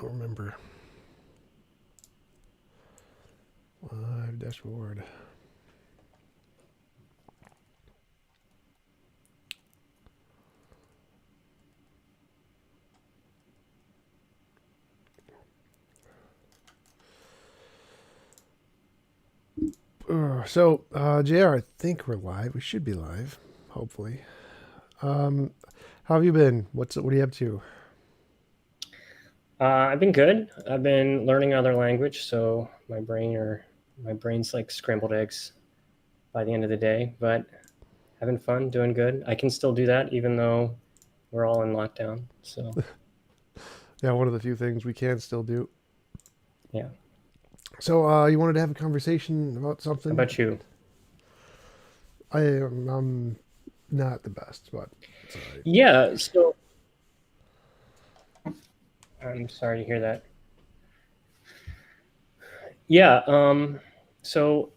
don't remember. Live dashboard. JR, I think we're live. We should be live, hopefully. How have you been? What are you up to? I've been good. I've been learning another language, so my brain's like scrambled eggs by the end of the day. But having fun, doing good. I can still do that even though we're all in lockdown. So Yeah, one of the few things we can still do. yeah. You wanted to have a conversation about How something? about you? I'm not the best, but it's all right. Yeah. So I'm sorry to hear that. Yeah. So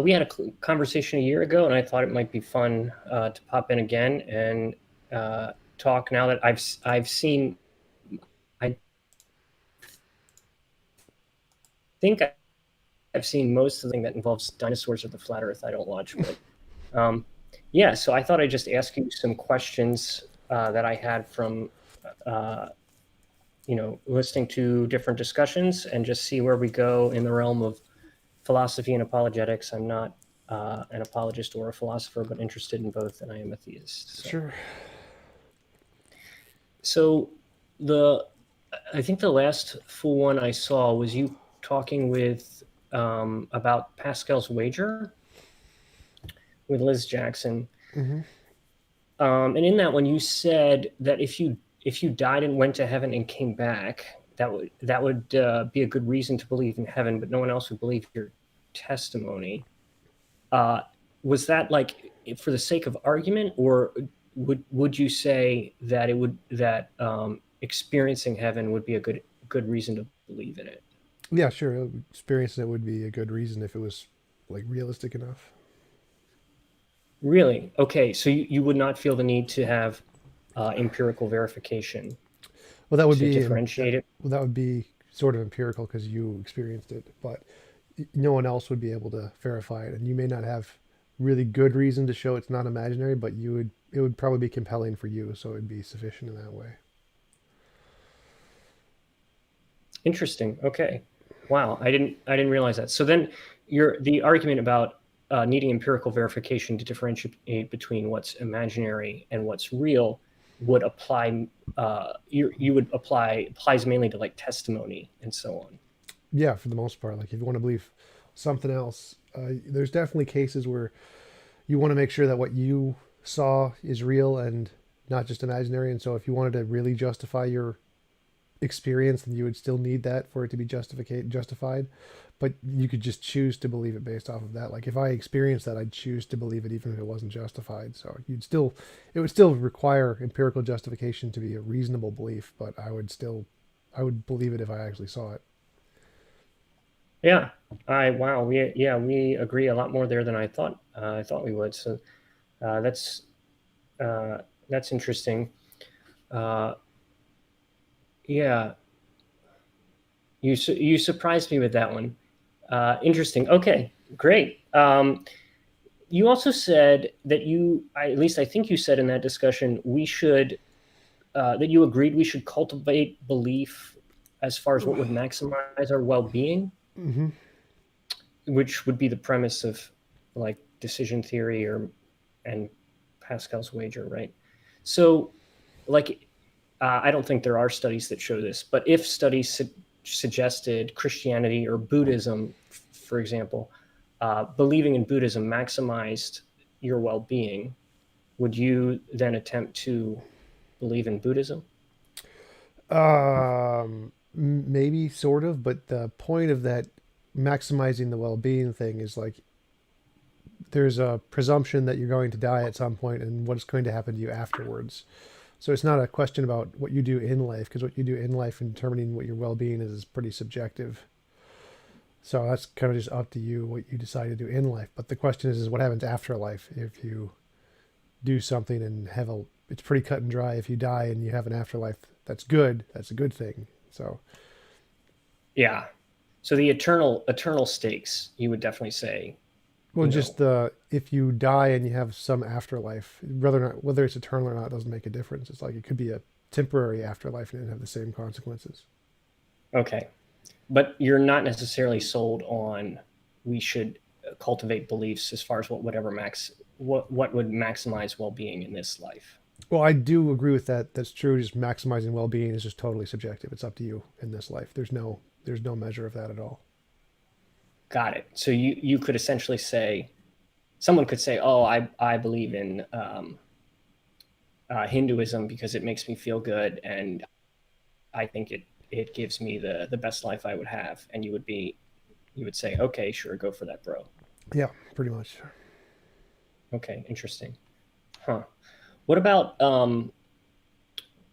we had a conversation a year ago, and I thought it might be fun to pop in again and talk now that I've seen. I think I've seen most of the thing that involves dinosaurs or the flat Earth. I don't watch, but um, yeah. So I thought I'd just ask you some questions that I had from uh, listening to different discussions and just see where we go in the realm of philosophy and apologetics. I'm not an apologist or a philosopher, but interested in both, and I am a theist. Sure. So the I think the last full one I saw was you talking with about Pascal's wager with Liz Jackson. Hmm. And in that one, you said that if you died and went to heaven and came back, that would be a good reason to believe in heaven, but no one else would believe your testimony. Uh, was that like for the sake of argument, or would you say that experiencing heaven would be a good reason to believe in it? Yeah, sure. Experiencing it would be a good reason if it was like realistic enough. Really? Okay, so you would not feel the need to have empirical verification Well, that would to be differentiate it? well, that would be sort of empirical because you experienced it, but no one else would be able to verify it, and you may not have really good reason to show it's not imaginary, but you would it would probably be compelling for you, so it'd be sufficient in that way. Interesting. Okay. Wow, I didn't realize that. So then the argument about needing empirical verification to differentiate between what's imaginary and what's real would apply. You would applies mainly to like testimony and so on. Yeah, for the most part, like if you want to believe something else, there's definitely cases where you want to make sure that what you saw is real and not just imaginary. And so, if you wanted to really justify your experience, then you would still need that for it to be justified. But you could just choose to believe it based off of that. Like if I experienced that, I'd choose to believe it even if it wasn't justified. So it would still require empirical justification to be a reasonable belief, but I would believe it if I actually saw it. Yeah. Wow. We agree a lot more there than I thought we would. So uh, that's that's interesting. Uh, yeah. You surprised me with that one. Interesting. Okay, great. You also said that at least I think you said in that discussion, that you agreed we should cultivate belief as far as what would maximize our well-being, Hmm. which would be the premise of like decision theory and Pascal's wager, right? So, like, I don't think there are studies that show this, but if studies suggested Christianity or Buddhism, for example, believing in Buddhism maximized your well-being, would you then attempt to believe in Buddhism? Maybe sort of, but the point of that maximizing the well-being thing is like there's a presumption that you're going to die at some point and what's going to happen to you afterwards. So it's not a question about what you do in life, because what you do in life and determining what your well-being is pretty subjective. So that's kind of just up to you what you decide to do in life. But the question is what happens after life if you do something and have a it's pretty cut and dry. If you die and you have an afterlife that's good, that's a good thing. So, Yeah. So the eternal stakes, you would definitely say, well, you just know, the if you die and you have some afterlife, whether it's eternal or not doesn't make a difference. It's like it could be a temporary afterlife and it have the same consequences. okay. But you're not necessarily sold on we should cultivate beliefs as far as what would maximize well-being in this life. Well, I do agree with that. That's true. Just maximizing well-being is just totally subjective. It's up to you in this life. There's no measure of that at all. Got it. So you could essentially say someone could say, "Oh, I believe in Hinduism because it makes me feel good, and I think it gives me the best life I would have." And you would say, "Okay, sure, go for that, bro." Yeah, pretty much. Okay, interesting. Huh. What about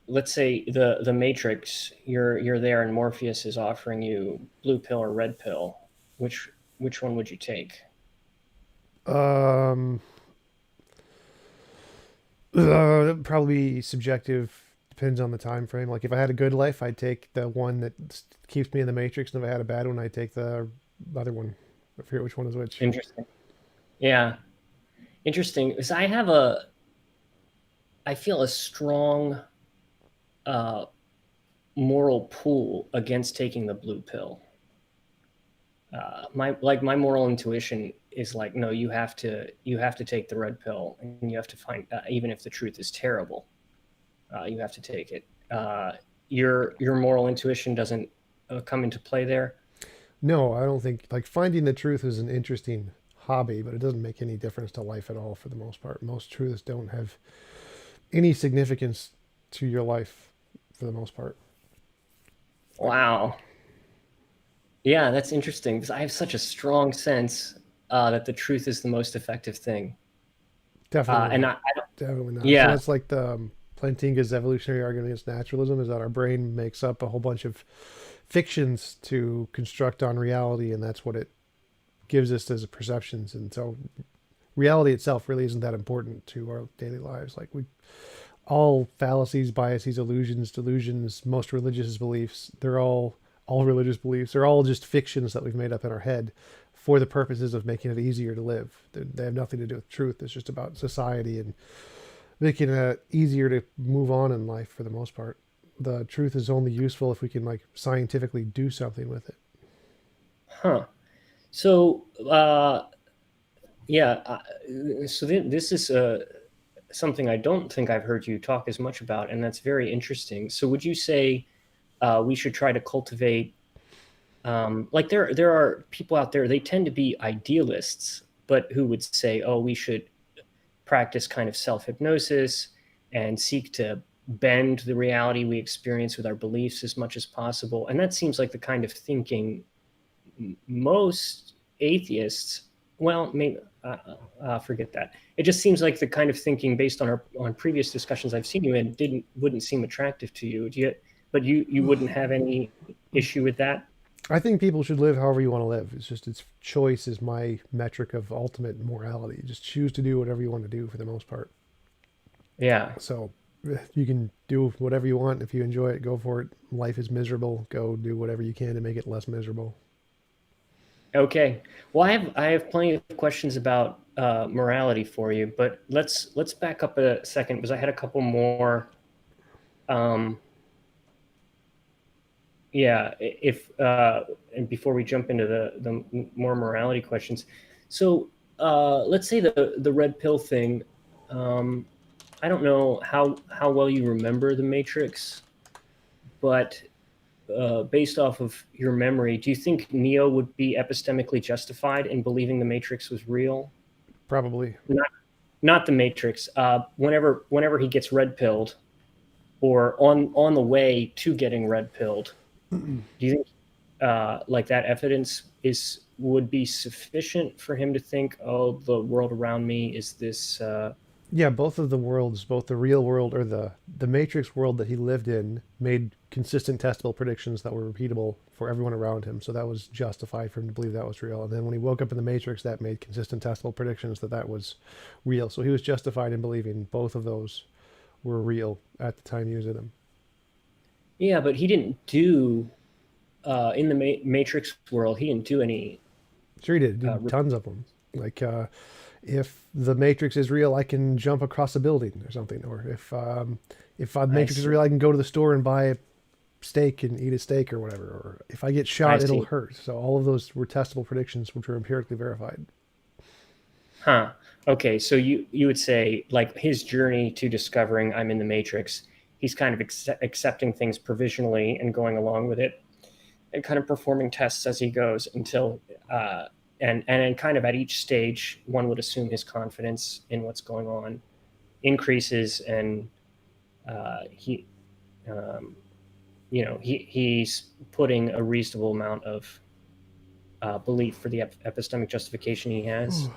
let's say the Matrix? You're there, and Morpheus is offering you blue pill or red pill. Which which one would you take? Um, Probably subjective. Depends on the time frame. Like if I had a good life, I'd take the one that keeps me in the matrix, and if I had a bad one, I'd take the other one. I forget which one is which. Interesting. Yeah, interesting. Because I feel a strong uh, moral pull against taking the blue pill. My moral intuition is like, no, you have to take the red pill, and you have to find even if the truth is terrible, you have to take it. Your moral intuition doesn't come into play there. No, I don't think like finding the truth is an interesting hobby, but it doesn't make any difference to life at all for the most part. Most truths don't have any significance to your life for the most part. Like Wow. Yeah, that's interesting because I have such a strong sense that the truth is the most effective thing. definitely And not. I don't, Definitely not. So yeah, that's like the Plantinga's evolutionary argument against naturalism is that our brain makes up a whole bunch of fictions to construct on reality, and that's what it gives us as perceptions. And so reality itself really isn't that important to our daily lives. Like we all fallacies, biases, illusions, delusions, most religious beliefs, they're all religious beliefs, they're all just fictions that we've made up in our head for the purposes of making it easier to live. They have nothing to do with truth. It's just about society and making it easier to move on in life for the most part. The truth is only useful if we can like scientifically do something with it. huh. So yeah, this is something I don't think I've heard you talk as much about, and that's very interesting. So would you say we should try to cultivate like there are people out there, they tend to be idealists, but who would say, oh, we should practice kind of self-hypnosis and seek to bend the reality we experience with our beliefs as much as possible. And that seems like the kind of thinking most atheists, well, maybe forget that. It just seems like the kind of thinking based on on previous discussions I've seen you in wouldn't seem attractive to you. But you wouldn't have any issue with that? I think people should live however you want to live. It's just its choice is my metric of ultimate morality. Just choose to do whatever you want to do for the most part. Yeah. So you can do whatever you want. If you enjoy it, go for it. Life is miserable. Go do whatever you can to make it less miserable. Okay. Well, I have plenty of questions about morality for you, but let's back up a second because I had a couple more. Um, yeah, if and before we jump into the more morality questions, so let's say the red pill thing. Um, I don't know how well you remember the Matrix, but based off of your memory, do you think Neo would be epistemically justified in believing the Matrix was real? Probably. Not not the Matrix. Whenever he gets red pilled, or on the way to getting red pilled, do you think like that evidence is would be sufficient for him to think, oh, the world around me is this? Yeah, both of the worlds, both the real world or the Matrix world that he lived in, made consistent testable predictions that were repeatable for everyone around him. So that was justified for him to believe that was real. And then when he woke up in the Matrix, that made consistent testable predictions that that was real. So he was justified in believing both of those were real at the time he was in them. Yeah, but he didn't do in the Matrix world. He didn't do any. Sure, he did. Uh, Did re- tons of them. Like, if the Matrix is real, I can jump across a building or something. Or if the I Matrix is see. real, I can go to the store and buy a steak and eat a steak or whatever. Or if I get I shot, it'll see. hurt. So all of those were testable predictions, which were empirically verified. Huh. Okay, so you would say like his journey to discovering I'm in the Matrix, he's kind of accepting things provisionally and going along with it, and kind of performing tests as he goes until and kind of at each stage, one would assume his confidence in what's going on increases, and he um, he's putting a reasonable amount of belief for the epistemic justification he has.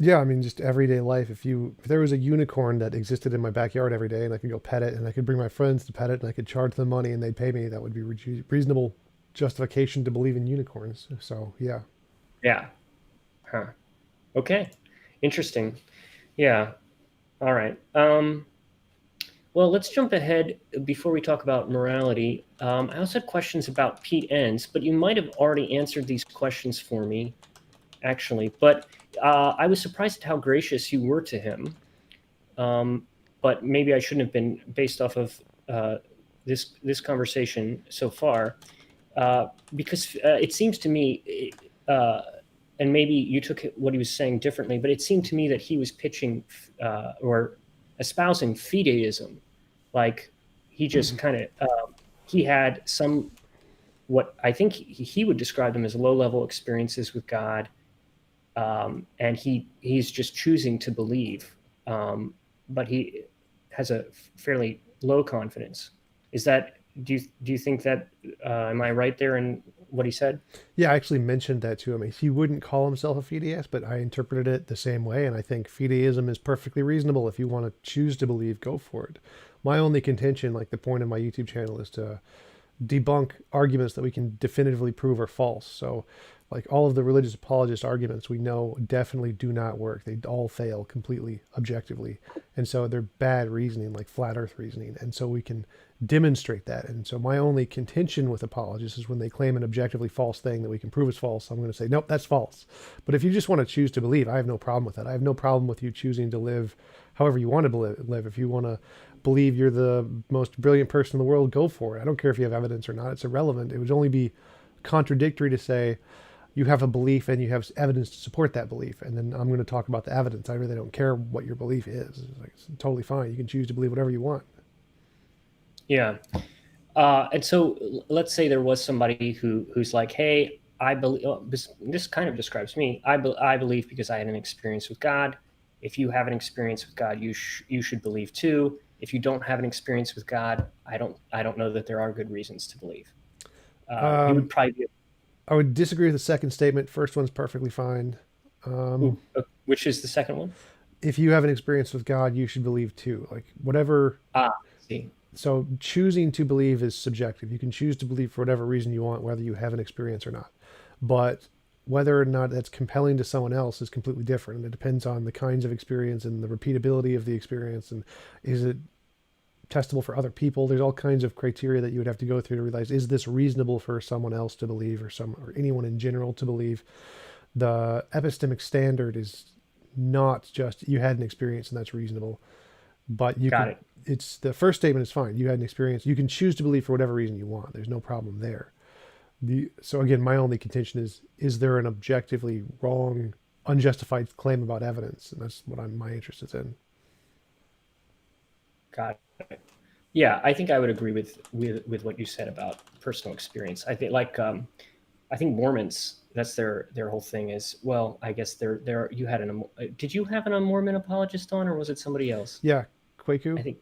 Yeah, I mean, just everyday life. If there was a unicorn that existed in my backyard every day, and I could go pet it, and I could bring my friends to pet it, and I could charge them money, and they'd pay me, that would be reasonable justification to believe in unicorns. So yeah. Yeah. Huh. Okay. Interesting. Yeah. All right. Well, let's jump ahead before we talk about morality. I also had questions about Pete Enns, but you might have already answered these questions for me, actually. But I was surprised at how gracious you were to him. Um, but maybe I shouldn't have been based off of this conversation so far, because it seems to me, and maybe you took what he was saying differently, but it seemed to me that he was pitching or espousing fideism, like he just kind of he had some what I think he would describe them as low level experiences with God, and he's just choosing to believe, but he has a fairly low confidence. Is that do you think that am I right there in what he said? Yeah, I actually mentioned that to him. He wouldn't call himself a fideist, but I interpreted it the same way, and I think fideism is perfectly reasonable. If you want to choose to believe, go for it. My only contention, like the point of my YouTube channel, is to debunk arguments that we can definitively prove are false. So, like all of the religious apologist arguments we know definitely do not work. They all fail completely objectively. And so they're bad reasoning, like flat earth reasoning. And so we can demonstrate that. And so my only contention with apologists is when they claim an objectively false thing that we can prove is false, I'm going to say, nope, that's false. But if you just want to choose to believe, I have no problem with that. I have no problem with you choosing to live however you want to live. If you want to believe you're the most brilliant person in the world, go for it. I don't care if you have evidence or not. It's irrelevant. It would only be contradictory to say you have a belief and you have evidence to support that belief. And then I'm going to talk about the evidence. I really don't care what your belief is. It's totally fine. You can choose to believe whatever you want. Yeah. And so let's say there was somebody who's like, hey, I believe this kind of describes me. I believe because I had an experience with God. If you have an experience with God, you should believe too. If you don't have an experience with God, I don't know that there are good reasons to believe. You Um, would probably be, I would disagree with the second statement. First one's perfectly fine. Um, which is the second one? if you have an experience with God, you should believe too. Like whatever. See, So choosing to believe is subjective. You can choose to believe for whatever reason you want, whether you have an experience or not. But whether or not that's compelling to someone else is completely different. And it depends on the kinds of experience and the repeatability of the experience. And is it testable for other people? There's all kinds of criteria that you would have to go through to realize, is this reasonable for someone else to believe or anyone in general to believe? The epistemic standard is not just you had an experience and that's reasonable, but you got can, it. it's the first statement is fine. You had an experience. You can choose to believe for whatever reason you want. There's no problem there. So again, my only contention is there an objectively wrong, unjustified claim about evidence? And that's what my interest is in. Got it. Yeah, I think I would agree with what you said about personal experience. I think Mormons, that's their whole thing is, well, I guess they're you had did you have a Mormon apologist on, or was it somebody else? Yeah, I Kwaku, think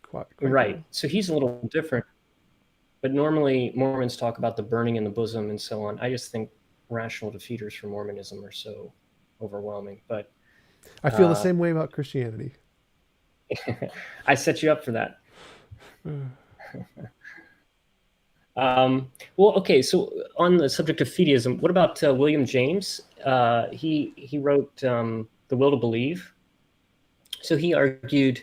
Kwaku. right. So he's a little different, but normally Mormons talk about the burning in the bosom and so on. I just think rational defeaters for Mormonism are so overwhelming. But I feel the uh, same way about Christianity. I set you up for that. Well, okay. So on the subject of fideism, what about William James? He wrote The Will to Believe. So he argued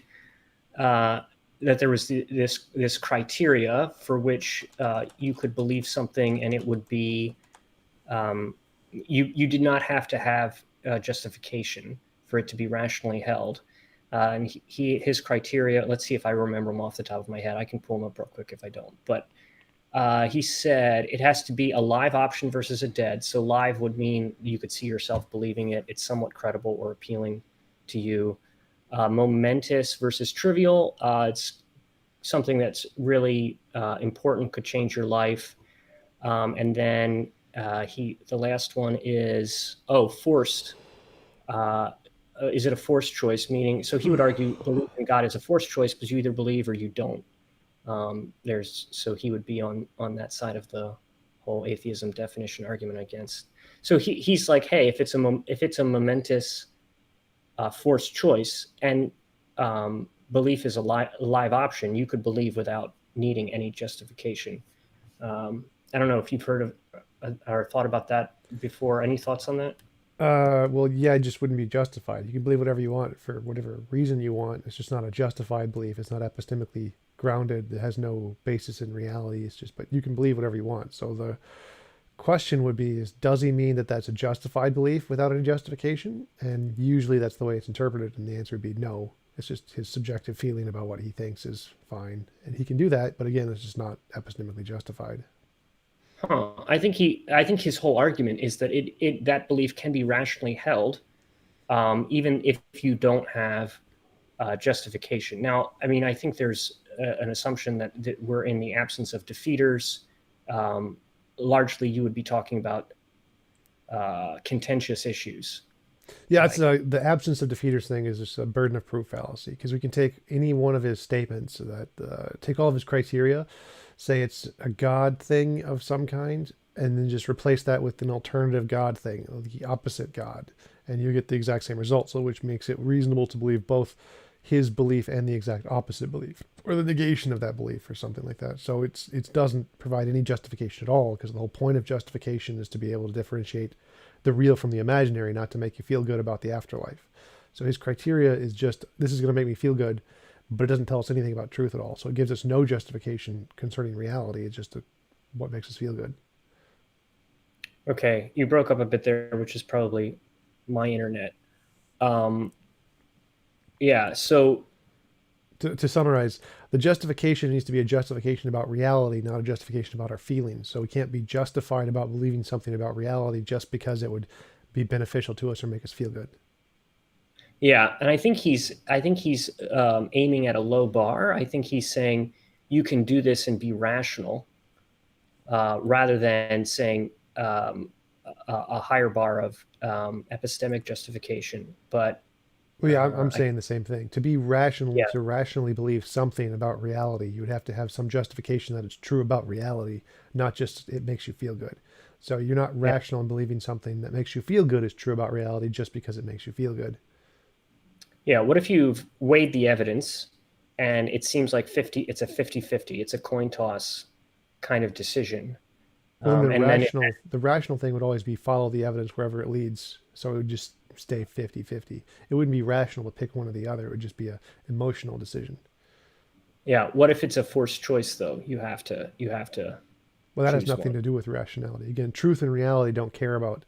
uh, that there was this criteria for which you could believe something, and it would be you did not have to have justification for it to be rationally held. And his criteria. Let's see if I remember them off the top of my head. I can pull them up real quick if I don't. But he said it has to be a live option versus a dead. So live would mean you could see yourself believing it. It's somewhat credible or appealing to you. Momentous versus trivial. It's something that's really important, could change your life. And then the last one is forced. Is it a forced choice? Meaning, so he would argue belief in God is a forced choice because you either believe or you don't. So he would be on that side of the whole atheism definition argument against. So he's like, hey, if it's a momentous forced choice and belief is a live option, you could believe without needing any justification. I don't know if you've heard of or thought about that before. Any thoughts on that? Well, yeah, it just wouldn't be justified. You can believe whatever you want for whatever reason you want. It's just not a justified belief. It's not epistemically grounded. It has no basis in reality. It's just, but you can believe whatever you want. So the question would be, does he mean that that's a justified belief without any justification? And usually that's the way it's interpreted. And the answer would be no. It's just his subjective feeling about what he thinks is fine. And he can do that. But again, it's just not epistemically justified. Huh. I think his whole argument is that that belief can be rationally held, even if you don't have justification. Now, I mean, I think there's an assumption that we're in the absence of defeaters. Largely, you would be talking about contentious issues. Yeah, it's the absence of defeaters thing is just a burden of proof fallacy because we can take any one of his statements that take all of his criteria, say it's a God thing of some kind, and then just replace that with an alternative God thing, the opposite God, and you get the exact same result. So, which makes it reasonable to believe both his belief and the exact opposite belief, or the negation of that belief, or something like that. So it doesn't provide any justification at all, because the whole point of justification is to be able to differentiate the real from the imaginary, not to make you feel good about the afterlife. So his criteria is just, this is going to make me feel good, but it doesn't tell us anything about truth at all. So it gives us no justification concerning reality. It's just what makes us feel good. Okay, you broke up a bit there, which is probably my internet. Yeah, so to summarize, the justification needs to be a justification about reality, not a justification about our feelings. So we can't be justified about believing something about reality just because it would be beneficial to us or make us feel good. yeah, and I think he's aiming at a low bar. I think he's saying you can do this and be rational, rather than saying a higher bar of epistemic justification. But Well, yeah, I'm saying the same thing. To be rational, yeah, to rationally believe something about reality, you would have to have some justification that it's true about reality, not just it makes you feel good. So you're not yeah, rational in believing something that makes you feel good is true about reality just because it makes you feel good. yeah. What if you've weighed the evidence and it seems like it's a 50-50, it's a coin toss kind of decision, Well, then and then the rational thing would always be follow the evidence wherever it leads. So it would just stay 50-50. It wouldn't be rational to pick one or the other. It would just be a emotional decision. yeah. What if it's a forced choice though? You have to Well, that has choose nothing one. to do with rationality. Again, truth and reality don't care about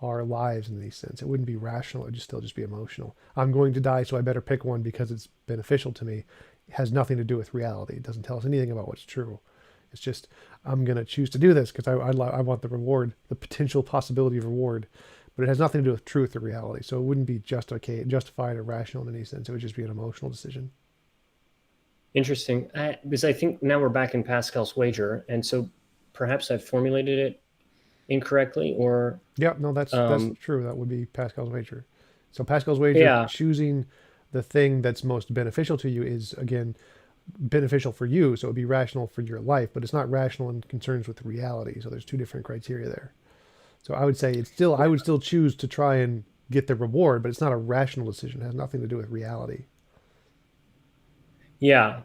our lives in these sense. It wouldn't be rational. It would just still just be emotional. I'm going to die, so I better pick one because it's beneficial to me. It has nothing to do with reality. It doesn't tell us anything about what's true. It's just I'm going to choose to do this because I want the reward, the potential possibility of reward. But it has nothing to do with truth or reality. So it wouldn't be justified or rational in any sense. It would just be an emotional decision. Interesting, because I think now we're back in Pascal's wager, and so perhaps I've formulated it incorrectly, or Yep, no, that's um, true. That would be Pascal's wager. So Pascal's wager, yeah, choosing the thing that's most beneficial to you is again beneficial for you. So it would be rational for your life, but it's not rational in concerns with reality. So there's two different criteria there. So I would say I would still choose to try and get the reward, but it's not a rational decision. It has nothing to do with reality. yeah,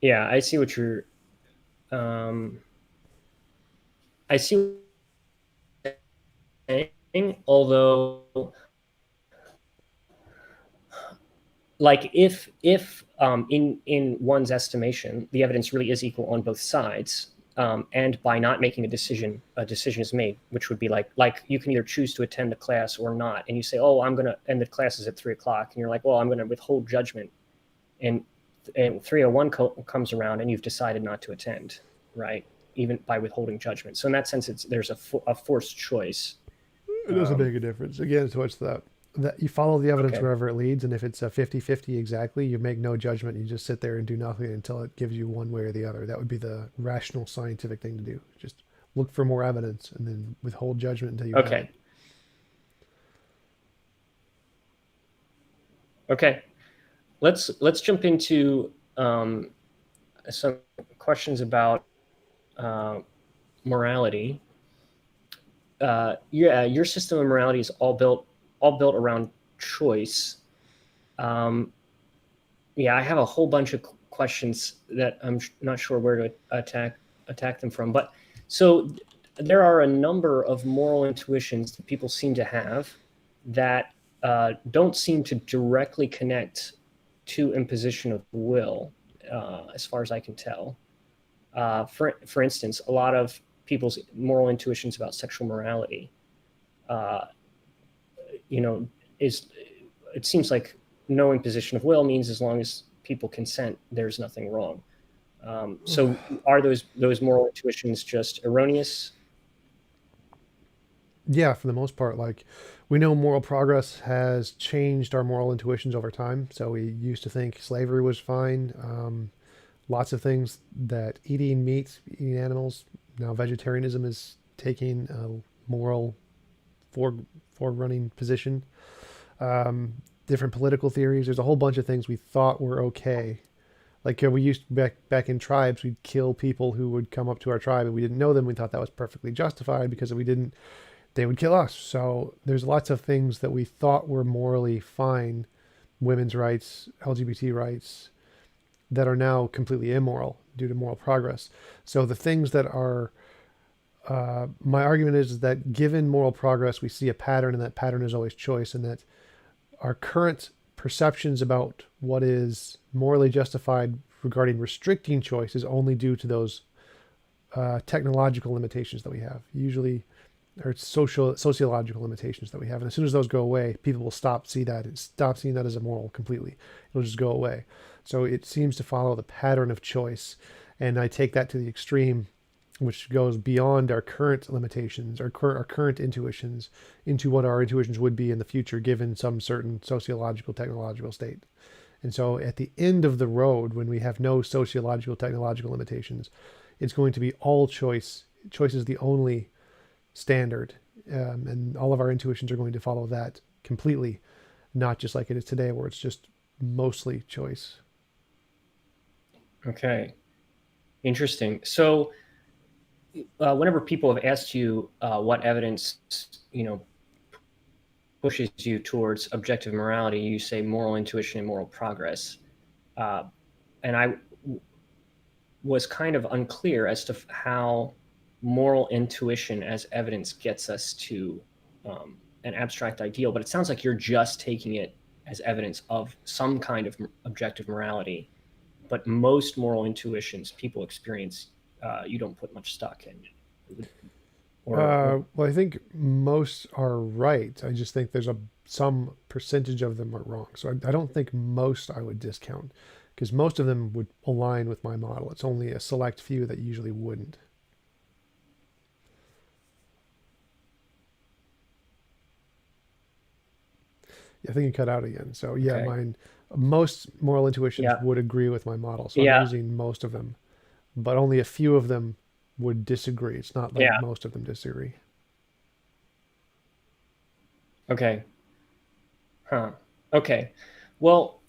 yeah. Um, I see what you're saying, although like if in one's estimation the evidence really is equal on both sides, and by not making a decision is made, which would be like you can either choose to attend the class or not, and you say, oh, I'm gonna, and the class is at 3 o'clock, and you're like, well, I'm gonna withhold judgment, and 301 comes around and you've decided not to attend, right? Even by withholding judgment. So in that sense, there's a forced choice. It doesn't make a difference. Again, so it's that you follow the evidence Okay. wherever it leads, and if it's a 50-50 exactly, you make no judgment. You just sit there and do nothing until it gives you one way or the other. That would be the rational scientific thing to do. Just look for more evidence and then withhold judgment until you have it. Okay. Okay. Let's jump into some questions about morality. Yeah, your system of morality is all built around choice. Yeah, I have a whole bunch of questions that I'm not sure where to attack them from. But so there are a number of moral intuitions that people seem to have that don't seem to directly connect to imposition of will, as far as I can tell. For instance, a lot of people's moral intuitions about sexual morality, uh, you know, is it seems like no imposition of will means as long as people consent, there's nothing wrong. So are those moral intuitions just erroneous? Yeah, for the most part, like we know moral progress has changed our moral intuitions over time. So we used to think slavery was fine. Lots of things that eating meat, eating animals, now vegetarianism is taking a moral fore, forerunning position. Different political theories. There's a whole bunch of things we thought were okay. Like we used back in tribes, we'd kill people who would come up to our tribe and we didn't know them. We thought that was perfectly justified because if we didn't, they would kill us. So there's lots of things that we thought were morally fine, women's rights, LGBT rights, that are now completely immoral due to moral progress. So the things that are, my argument is that given moral progress, we see a pattern, and that pattern is always choice, and that our current perceptions about what is morally justified regarding restricting choice is only due to those technological limitations that we have. Usually or sociological limitations that we have. And as soon as those go away, people will stop seeing that as immoral completely. It'll just go away. So it seems to follow the pattern of choice. And I take that to the extreme, which goes beyond our current limitations, our current intuitions, into what our intuitions would be in the future, given some certain sociological, technological state. And so at the end of the road, when we have no sociological, technological limitations, it's going to be all choice. Choice is the only standard, and all of our intuitions are going to follow that completely, not just like it is today where it's just mostly choice. Okay, interesting. So whenever people have asked you what evidence pushes you towards objective morality, you say moral intuition and moral progress. And I was kind of unclear as to how moral intuition as evidence gets us to an abstract ideal, but it sounds like you're just taking it as evidence of some kind of objective morality. But most moral intuitions people experience, you don't put much stock in. Well, I think most are right. I just think there's some percentage of them are wrong. So I don't think most I would discount because most of them would align with my model. It's only a select few that usually wouldn't. I think you cut out again. So yeah, Okay. most moral intuitions Yeah. would agree with my model. So I'm Yeah. using most of them, but only a few of them would disagree. It's not like Yeah. most of them disagree. Okay. Huh. Okay. Well,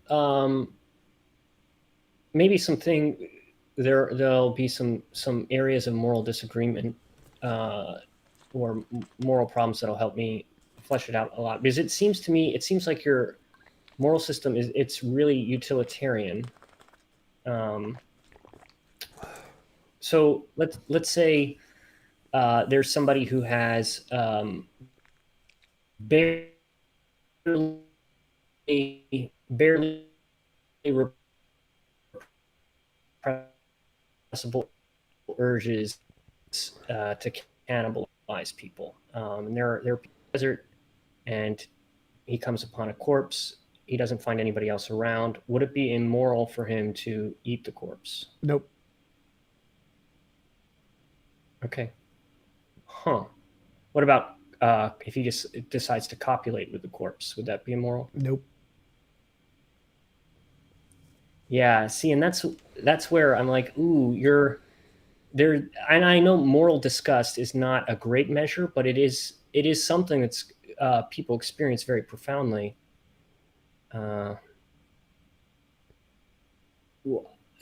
um, maybe there'll be some areas of moral disagreement, uh, or moral problems that'll help me flesh it out a lot, because it seems like your moral system it's really utilitarian. um, so let's say there's somebody who has barely barely repressible urges to cannibalize people. And there are people in the desert, and he comes upon a corpse. He doesn't find anybody else around. Would it be immoral for him to eat the corpse? Nope. Okay. Huh. What about if he just decides to copulate with the corpse? Would that be immoral? Nope. Yeah. See, and that's where I'm like, ooh, you're there. And I know moral disgust is not a great measure, but it is something that's people experience very profoundly. Uh,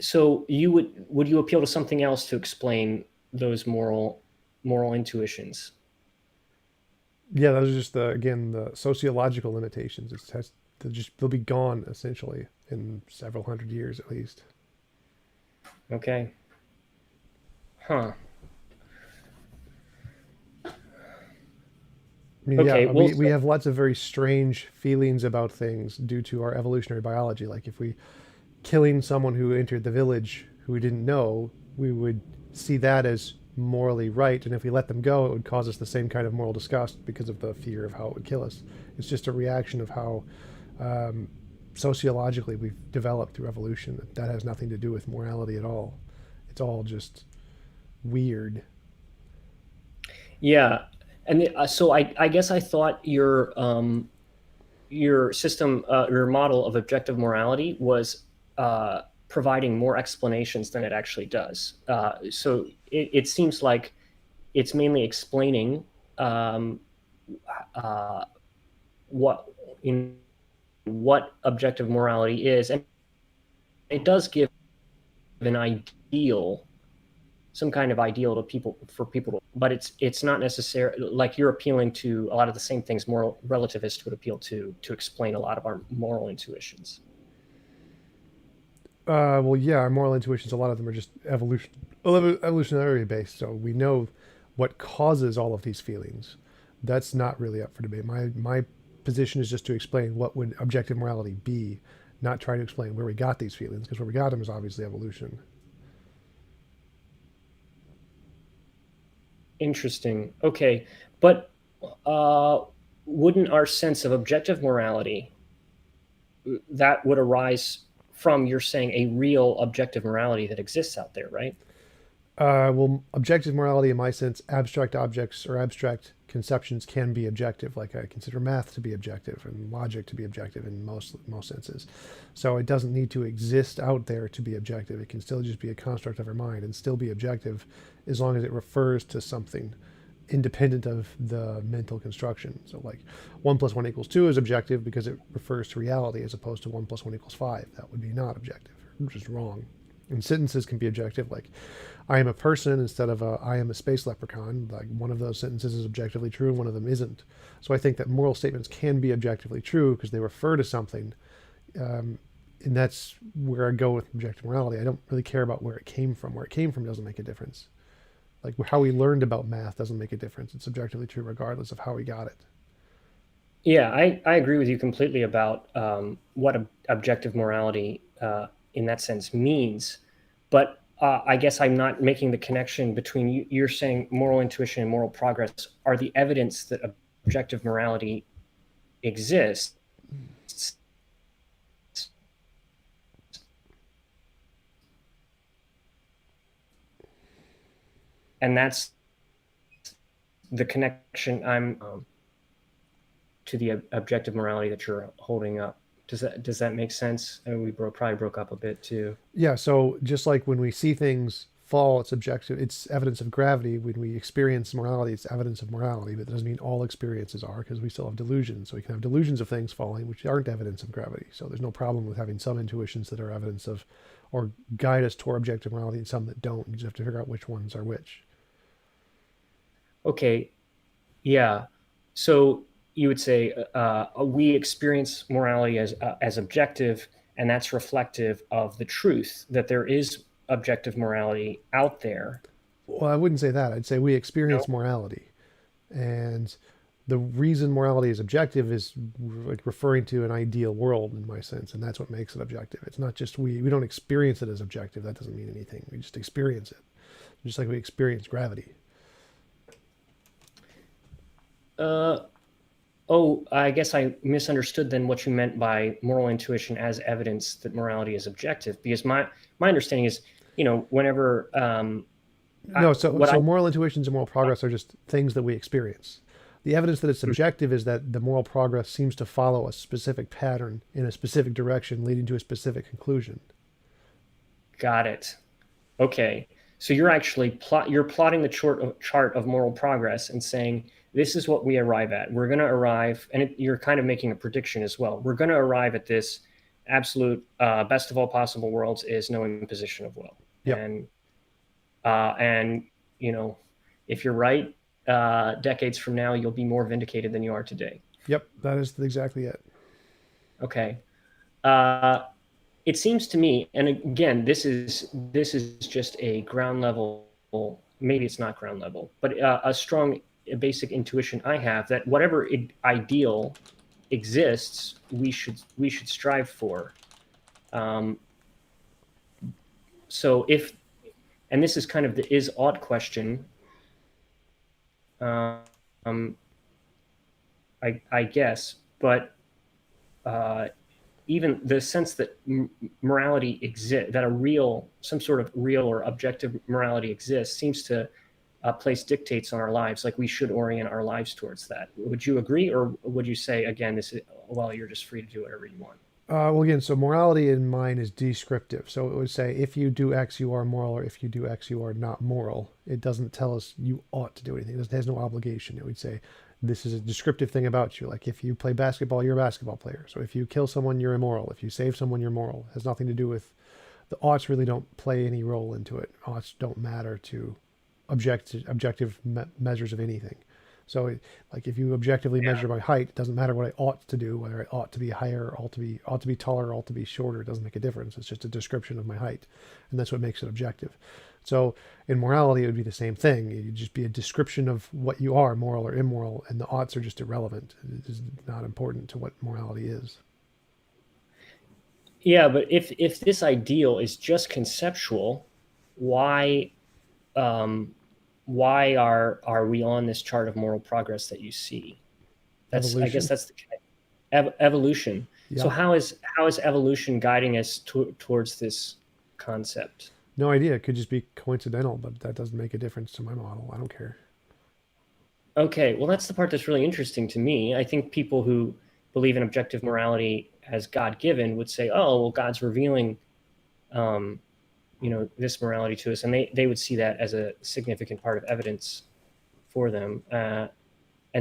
so would you appeal to something else to explain those moral intuitions? Yeah, those are just the sociological limitations. It has to just they'll be gone essentially in several hundred years at least. Okay. Huh. I mean, Okay. yeah, Well, we have lots of very strange feelings about things due to our evolutionary biology. Like if we killing someone who entered the village who we didn't know, we would see that as morally right, and if we let them go, it would cause us the same kind of moral disgust because of the fear of how it would kill us. It's just a reaction of how um, sociologically we've developed through evolution. That has nothing to do with morality at all. It's all just weird. yeah. And so I guess I thought your system, your model of objective morality was providing more explanations than it actually does. So it seems like it's mainly explaining um, uh, what in what objective morality is, and it does give an ideal, some kind of ideal to people for people to, but it's not necessary. Like you're appealing to a lot of the same things moral relativists would appeal to explain a lot of our moral intuitions. Well, yeah, our moral intuitions, a lot of them are just evolutionary based. So we know what causes all of these feelings. That's not really up for debate. My position is just to explain what would objective morality be, not try to explain where we got these feelings, because where we got them is obviously evolution. Interesting. Okay, but uh, wouldn't our sense of objective morality that would arise from, you're saying, a real objective morality that exists out there, right? Well, objective morality, in my sense, abstract objects or abstract conceptions can be objective. Like I consider math to be objective and logic to be objective in most senses. So it doesn't need to exist out there to be objective. It can still just be a construct of our mind and still be objective, as long as it refers to something independent of the mental construction. So like 1 + 1 = 2 is objective because it refers to reality, as opposed to 1 + 1 = 5. That would be not objective, which is wrong. And sentences can be objective, like I am a person instead of I am a space leprechaun. Like one of those sentences is objectively true and one of them isn't. So I think that moral statements can be objectively true because they refer to something. Um, and that's where I go with objective morality. I don't really care about where it came from. Where it came from doesn't make a difference. Like how we learned about math doesn't make a difference. It's objectively true regardless of how we got it. Yeah, I agree with you completely about what objective morality in that sense means. But I guess I'm not making the connection between you're saying moral intuition and moral progress are the evidence that objective morality exists. And that's the connection I'm to the objective morality that you're holding up. Does that make sense? And we probably broke up a bit too. Yeah, so just like when we see things fall, it's objective, it's evidence of gravity. When we experience morality, it's evidence of morality, but that doesn't mean all experiences are, because we still have delusions. So we can have delusions of things falling, which aren't evidence of gravity. So there's no problem with having some intuitions that are evidence of or guide us toward objective morality and some that don't. You just have to figure out which ones are which. Okay, yeah. So you would say we experience morality as objective, and that's reflective of the truth that there is objective morality out there. Well, I wouldn't say that. I'd say we No. experience morality. And the reason morality is objective is like referring to an ideal world in my sense, and that's what makes it objective. It's not just we don't experience it as objective. That doesn't mean anything. We just experience it, just like we experience gravity. Uh, oh, I guess I misunderstood then what you meant by moral intuition as evidence that morality is objective. Because my understanding is, whenever No, so what I moral intuitions and moral progress are just things that we experience. The evidence that it's subjective is that the moral progress seems to follow a specific pattern in a specific direction, leading to a specific conclusion. got it. Okay, so you're actually you're plotting the chart of moral progress and saying this is what we arrive at. We're going to arrive, and you're kind of making a prediction as well. We're going to arrive at this absolute best of all possible worlds is no imposition of will. Yep. And if you're right, decades from now, you'll be more vindicated than you are today. Yep, that is exactly it. Okay. It seems to me, and again, this is just a ground level. Maybe it's not ground level, but a strong, basic intuition I have that whatever ideal exists, we should strive for. So if, and this is kind of the is ought question. I guess, but even the sense that morality exists, that some sort of real or objective morality exists, seems to place dictates on our lives. Like we should orient our lives towards that. Would you agree, or would you say again, you're just free to do whatever you want? Well, again, so morality in mine is descriptive. So it would say if you do X, you are moral, or if you do X, you are not moral. It doesn't tell us you ought to do anything. It has no obligation. It would say this is a descriptive thing about you. Like if you play basketball, you're a basketball player. So if you kill someone, you're immoral. If you save someone, you're moral. It has nothing to do with the oughts. Really don't play any role into it. Oughts don't matter to objective measures of anything. So, like if you objectively measure my height, it doesn't matter what I ought to do, whether I ought to be higher, or ought to be taller, or ought to be shorter. It doesn't make a difference. It's just a description of my height, and that's what makes it objective. So, in morality, it would be the same thing. It'd just be a description of what you are, moral or immoral, and the oughts are just irrelevant. It is not important to what morality is. Yeah, but if this ideal is just conceptual, why are we on this chart of moral progress that you see? Evolution. I guess that's the evolution. Yeah. So how is evolution guiding us towards this concept? No idea. It could just be coincidental, but that doesn't make a difference to my model. I don't care. Okay, well, that's the part that's really interesting to me. I think people who believe in objective morality as God-given would say, oh, well, God's revealing this morality to us, and they would see that as a significant part of evidence for them, and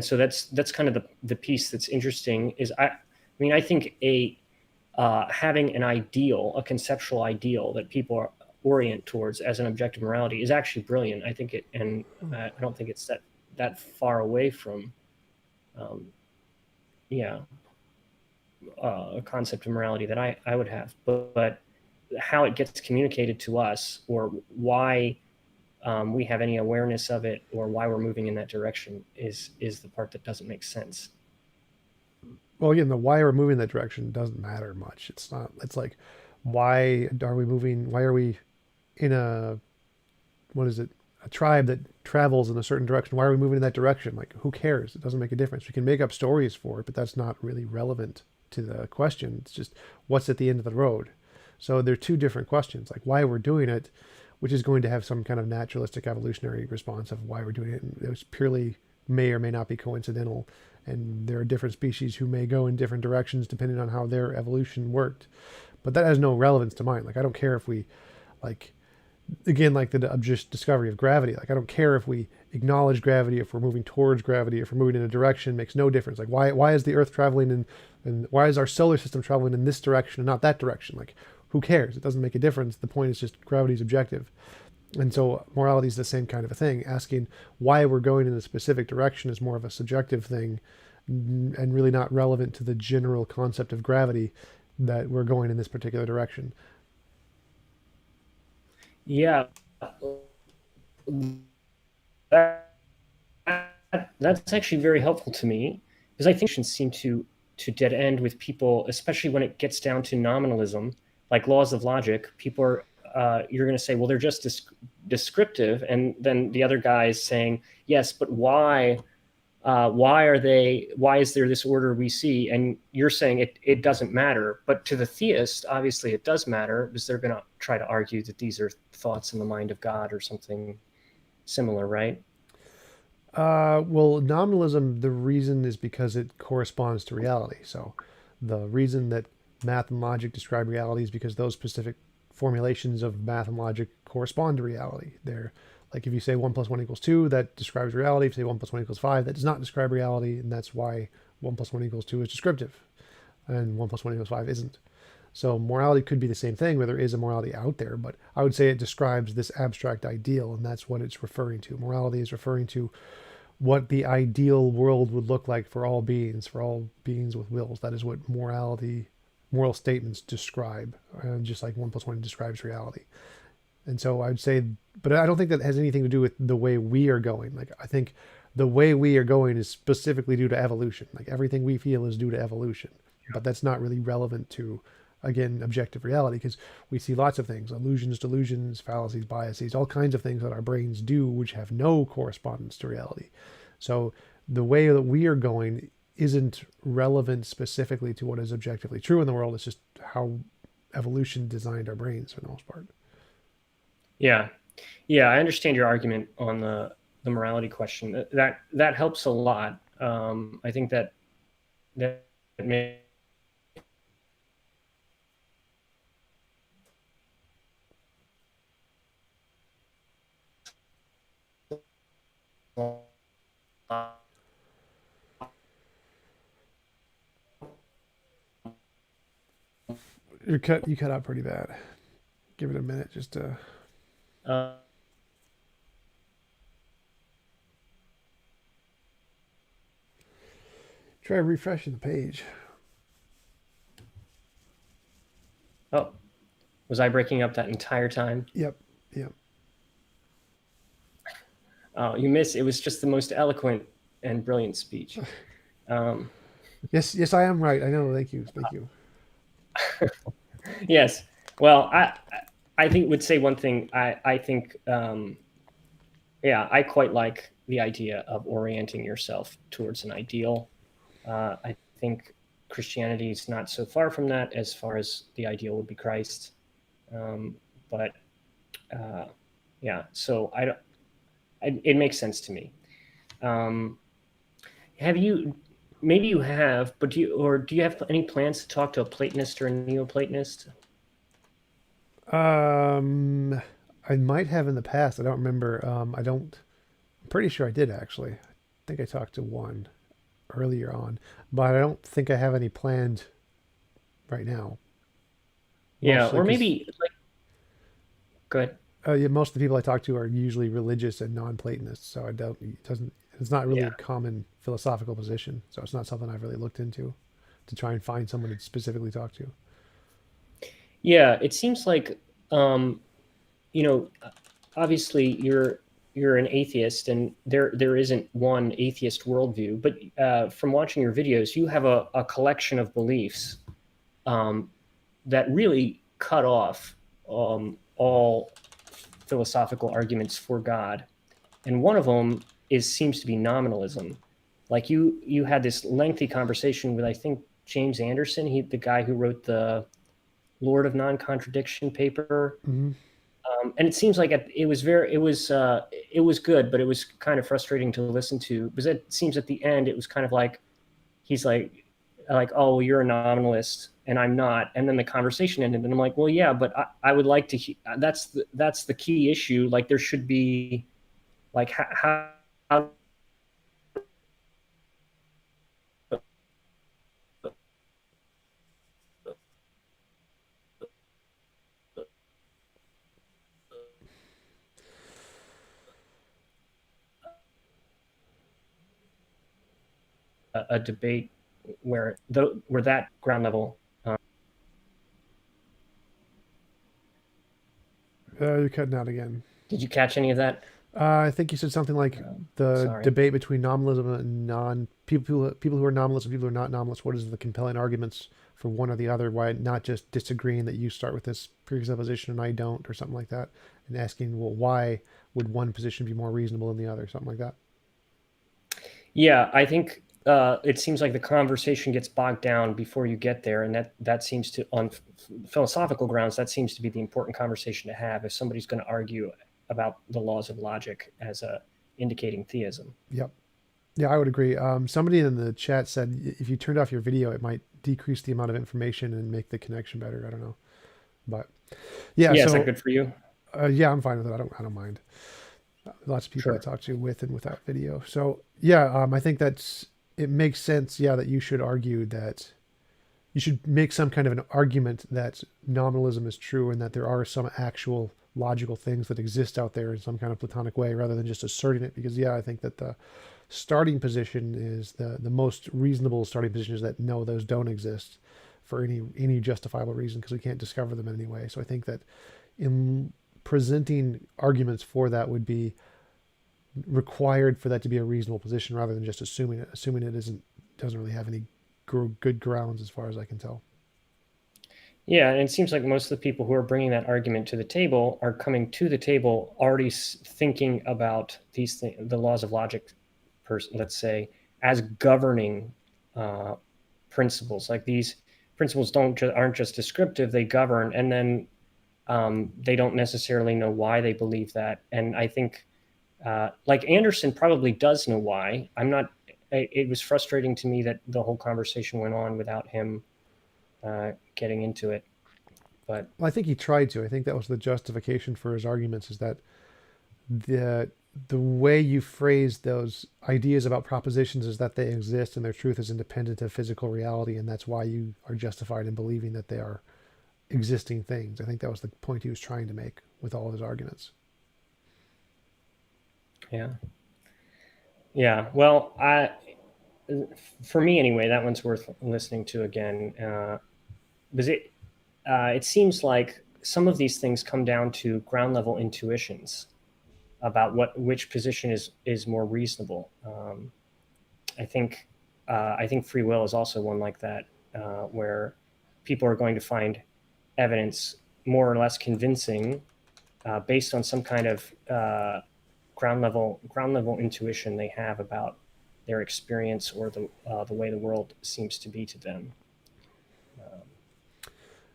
so that's kind of the piece that's interesting. Is I think having an ideal, a conceptual ideal that people orient towards as an objective morality is actually brilliant. I think it, and I don't think it's that far away from, a concept of morality that I would have, but how it gets communicated to us, or why we have any awareness of it, or why we're moving in that direction is the part that doesn't make sense. Well, again, the why we're moving in that direction doesn't matter much. It's not. It's like, why are we moving? Why are we in a tribe that travels in a certain direction? Why are we moving in that direction? Like, who cares? It doesn't make a difference. We can make up stories for it, but that's not really relevant to the question. It's just what's at the end of the road. So they're two different questions, like why we're doing it, which is going to have some kind of naturalistic evolutionary response of why we're doing it. And it purely may or may not be coincidental. And there are different species who may go in different directions depending on how their evolution worked. But that has no relevance to mine. Like, I don't care if we, like, again, like the just discovery of gravity. Like, I don't care if we acknowledge gravity, if we're moving towards gravity, if we're moving in a direction, makes no difference. Like, why is the Earth traveling and why is our solar system traveling in this direction and not that direction? Like, who cares? It doesn't make a difference. The point is just gravity is objective. And so morality is the same kind of a thing. Asking why we're going in a specific direction is more of a subjective thing and really not relevant to the general concept of gravity, that we're going in this particular direction. Yeah. That that's actually very helpful to me because I think seem to dead end with people, especially when it gets down to nominalism, like laws of logic. People are you're going to say, well, they're just descriptive, and then the other guy is saying, yes, but why? Why are they? Why is there this order we see? And you're saying it doesn't matter, but to the theist, obviously, it does matter because they're going to try to argue that these are thoughts in the mind of God or something similar, right? Well, nominalism, the reason is because it corresponds to reality. So the reason that math and logic describe reality is because those specific formulations of math and logic correspond to reality. They're like if you say 1 plus 1 equals 2, that describes reality. If you say 1 plus 1 equals 5, that does not describe reality. And that's why 1 plus 1 equals 2 is descriptive and 1 plus 1 equals 5 isn't. So morality could be the same thing, where there is a morality out there, but I would say it describes this abstract ideal, and that's what it's referring to. Morality is referring to what the ideal world would look like for all beings with wills. That is what moral statements describe, just like 1 plus 1 describes reality. And so I'd say, but I don't think that has anything to do with the way we are going. Like, I think the way we are going is specifically due to evolution. Like, everything we feel is due to evolution. But that's not really relevant to, again, objective reality, because we see lots of things: illusions, delusions, fallacies, biases, all kinds of things that our brains do which have no correspondence to reality. So the way that we are going isn't relevant specifically to what is objectively true in the world. It's just how evolution designed our brains for the most part. Yeah, yeah, I understand your argument on the morality question. That helps a lot. I think that may You cut out pretty bad. Give it a minute just to uh, try refreshing the page. oh, was I breaking up that entire time? Yep, yep. Oh, you missed. It was just the most eloquent and brilliant speech. Um, Yes, yes, I am right. I know. Thank you. yes. Well, I think would say one thing. I think yeah, I quite like the idea of orienting yourself towards an ideal. I think Christianity is not so far from that, as far as the ideal would be Christ. But uh, yeah, so it makes sense to me. Um, have you? Maybe you have, but do you have any plans to talk to a Platonist or a Neoplatonist? Um, I might have in the past. I don't remember. I don't. I'm pretty sure I did actually. I think I talked to one earlier on, but I don't think I have any planned right now. Yeah, Mostly or because maybe like good. yeah, most of the people I talk to are usually religious and non-Platonists, so I don't. It doesn't. It's not really Yeah, a common philosophical position, so it's not something I've really looked into to try and find someone to specifically talk to. yeah. It seems like um, you know, obviously you're an atheist, and there isn't one atheist worldview. But from watching your videos, you have a collection of beliefs um, that really cut off all philosophical arguments for God, and one of them is seems to be nominalism. Like you had this lengthy conversation with, I think, James Anderson, the guy who wrote the Lord of Non-Contradiction paper. Hmm. And it seems like it was good, but it was kind of frustrating to listen to because it seems at the end it was kind of like he's like, oh, well, you're a nominalist and I'm not, and then the conversation ended, and I'm like, well, yeah, but I would like to. That's the key issue. Like there should be like how a debate where that ground level. You're cutting out again. Did you catch any of that? I think you said something like the Sorry. debate between nominalism and non people who are nominalists and people who are not nominalists. What is the compelling arguments for one or the other? Why not just disagreeing that you start with this presupposition and I don't, or something like that, and asking, well, why would one position be more reasonable than the other, something like that. Yeah, I think it seems like the conversation gets bogged down before you get there, and that seems to, on philosophical grounds, that seems to be the important conversation to have if somebody's going to argue about the laws of logic as a indicating theism. Yep. Yeah, I would agree. Somebody in the chat said if you turned off your video, it might decrease the amount of information and make the connection better. I don't know, but yeah. Yeah, is that So good for you? yeah, I'm fine with it. I don't mind. Lots of people I Sure. talk to with and without video. So yeah, I think it makes sense. Yeah, that you should argue that you should make some kind of an argument that nominalism is true and that there are some actual logical things that exist out there in some kind of platonic way, rather than just asserting it. Because yeah, I think that the starting position is the most reasonable starting position is that no, those don't exist for any justifiable reason because we can't discover them in any way. So I think that in presenting arguments for that would be required for that to be a reasonable position rather than just assuming it. Assuming it doesn't really have any good grounds as far as I can tell. Yeah, and it seems like most of the people who are bringing that argument to the table are coming to the table already thinking about these the laws of logic, let's say, as governing uh, principles. Like these principles aren't just descriptive; they govern, and then they don't necessarily know why they believe that. And I think, like Anderson probably does know why. I'm not. It was frustrating to me that the whole conversation went on without him getting into it. But Well, I think he tried to. I think that was the justification for his arguments is that the the way you phrase those ideas about propositions is that they exist and their truth is independent of physical reality, and that's why you are justified in believing that they are existing things. I think that was the point he was trying to make with all of his arguments. yeah, yeah. Well, for me anyway, that one's worth listening to again because it seems like some of these things come down to ground level intuitions about which position is more reasonable. I think I think free will is also one like that, where people are going to find evidence more or less convincing based on some kind of ground level intuition they have about their experience or the way the world seems to be to them.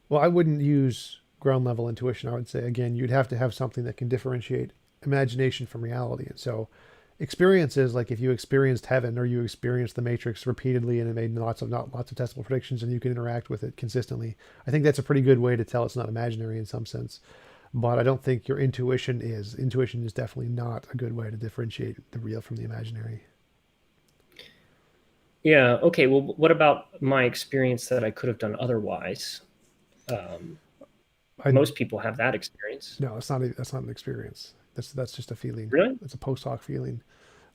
Well, I wouldn't use ground level intuition. I would say, again, you'd have to have something that can differentiate imagination from reality. And so, experiences like if you experienced heaven or you experienced the Matrix repeatedly and it made lots of testable predictions and you can interact with it consistently, I think that's a pretty good way to tell it's not imaginary in some sense. But I don't think your intuition is. Intuition is definitely not a good way to differentiate the real from the imaginary. Yeah. Okay. Well, what about my experience that I could have done otherwise? Um, I Most people have that experience. No, that's not an experience. That's just a feeling. Really? It's a post hoc feeling.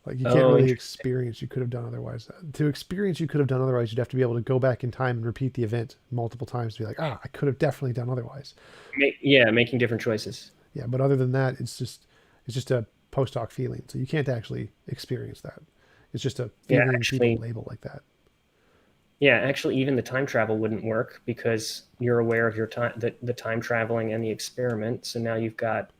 Like you can't Oh, really interesting. experience you could have done otherwise. To experience you could have done otherwise, you'd have to be able to go back in time and repeat the event multiple times to be like, ah, I could have definitely done otherwise. Yeah, making different choices. Yeah, but other than that, it's just a post hoc feeling. So you can't actually experience that. It's just a Yeah, feeling people actually, label like that. yeah, actually, even the time travel wouldn't work because you're aware of your time, the time traveling and the experiment. So now you've got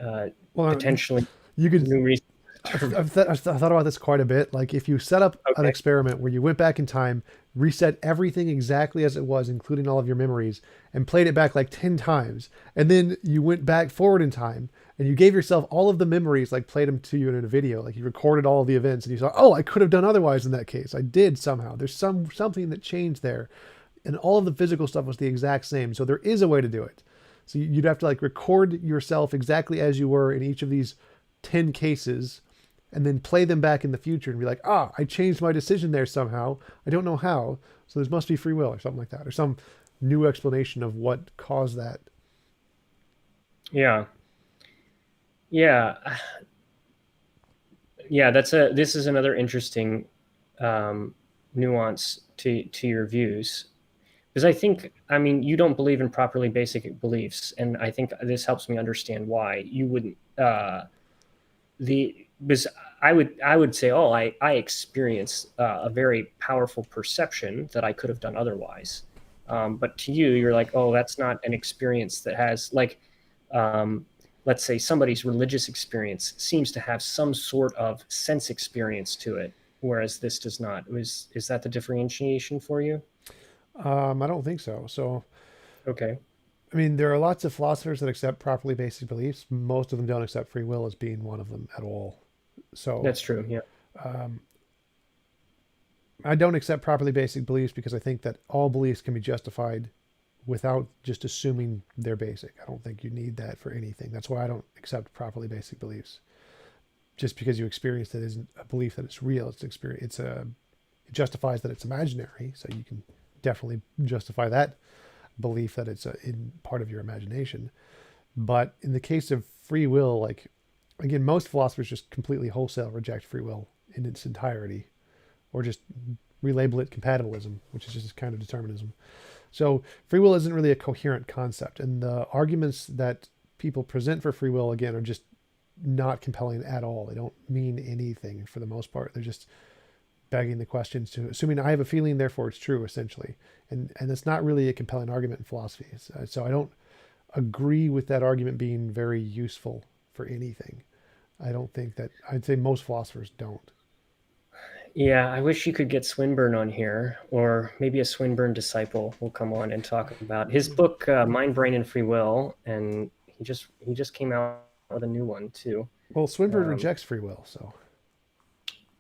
uh, Well, potentially you could new reasons. I've thought about this quite a bit. Like, if you set up an Okay, experiment where you went back in time, reset everything exactly as it was, including all of your memories, and played it back like 10 times, and then you went back forward in time and you gave yourself all of the memories, like played them to you in a video, like you recorded all of the events, and you saw, oh, I could have done otherwise in that case. I did somehow. There's something that changed there, and all of the physical stuff was the exact same. So there is a way to do it. So you'd have to like record yourself exactly as you were in each of these 10 cases and then play them back in the future and be like, ah, I changed my decision there somehow. I don't know how. So there must be free will or something like that, or some new explanation of what caused that. yeah, yeah, yeah. This is another interesting um, nuance to your views because I think, I mean, you don't believe in properly basic beliefs, and I think this helps me understand why you wouldn't. the because I would say, oh, I experience a very powerful perception that I could have done otherwise. But to you, you're like, oh, that's not an experience that has like, um, let's say somebody's religious experience seems to have some sort of sense experience to it, whereas this does not. Is that the differentiation for you? I don't think so. So, Okay, I mean, there are lots of philosophers that accept properly basic beliefs. Most of them don't accept free will as being one of them at all. So, that's true. Yeah. um, I don't accept properly basic beliefs because I think that all beliefs can be justified without just assuming they're basic. I don't think you need that for anything. That's why I don't accept properly basic beliefs. Just because you experience it isn't a belief that it's real. It's an experience. It justifies that it's imaginary. So you can definitely justify that belief that it's in part of your imagination. But in the case of free will, like again, most philosophers just completely wholesale reject free will in its entirety, or just relabel it compatibilism, which is just kind of determinism. So free will isn't really a coherent concept, and the arguments that people present for free will again are just not compelling at all. They don't mean anything for the most part. They're just begging the questions to assuming I have a feeling, therefore it's true, essentially. And it's not really a compelling argument in philosophy. So I don't agree with that argument being very useful for anything. I don't think that I'd say most philosophers don't. Yeah, I wish you could get Swinburne on here, or maybe a Swinburne disciple will come on and talk about his book, Mind, Brain, and Free Will, and he just came out with a new one too. Well, Swinburne Um, rejects free will, so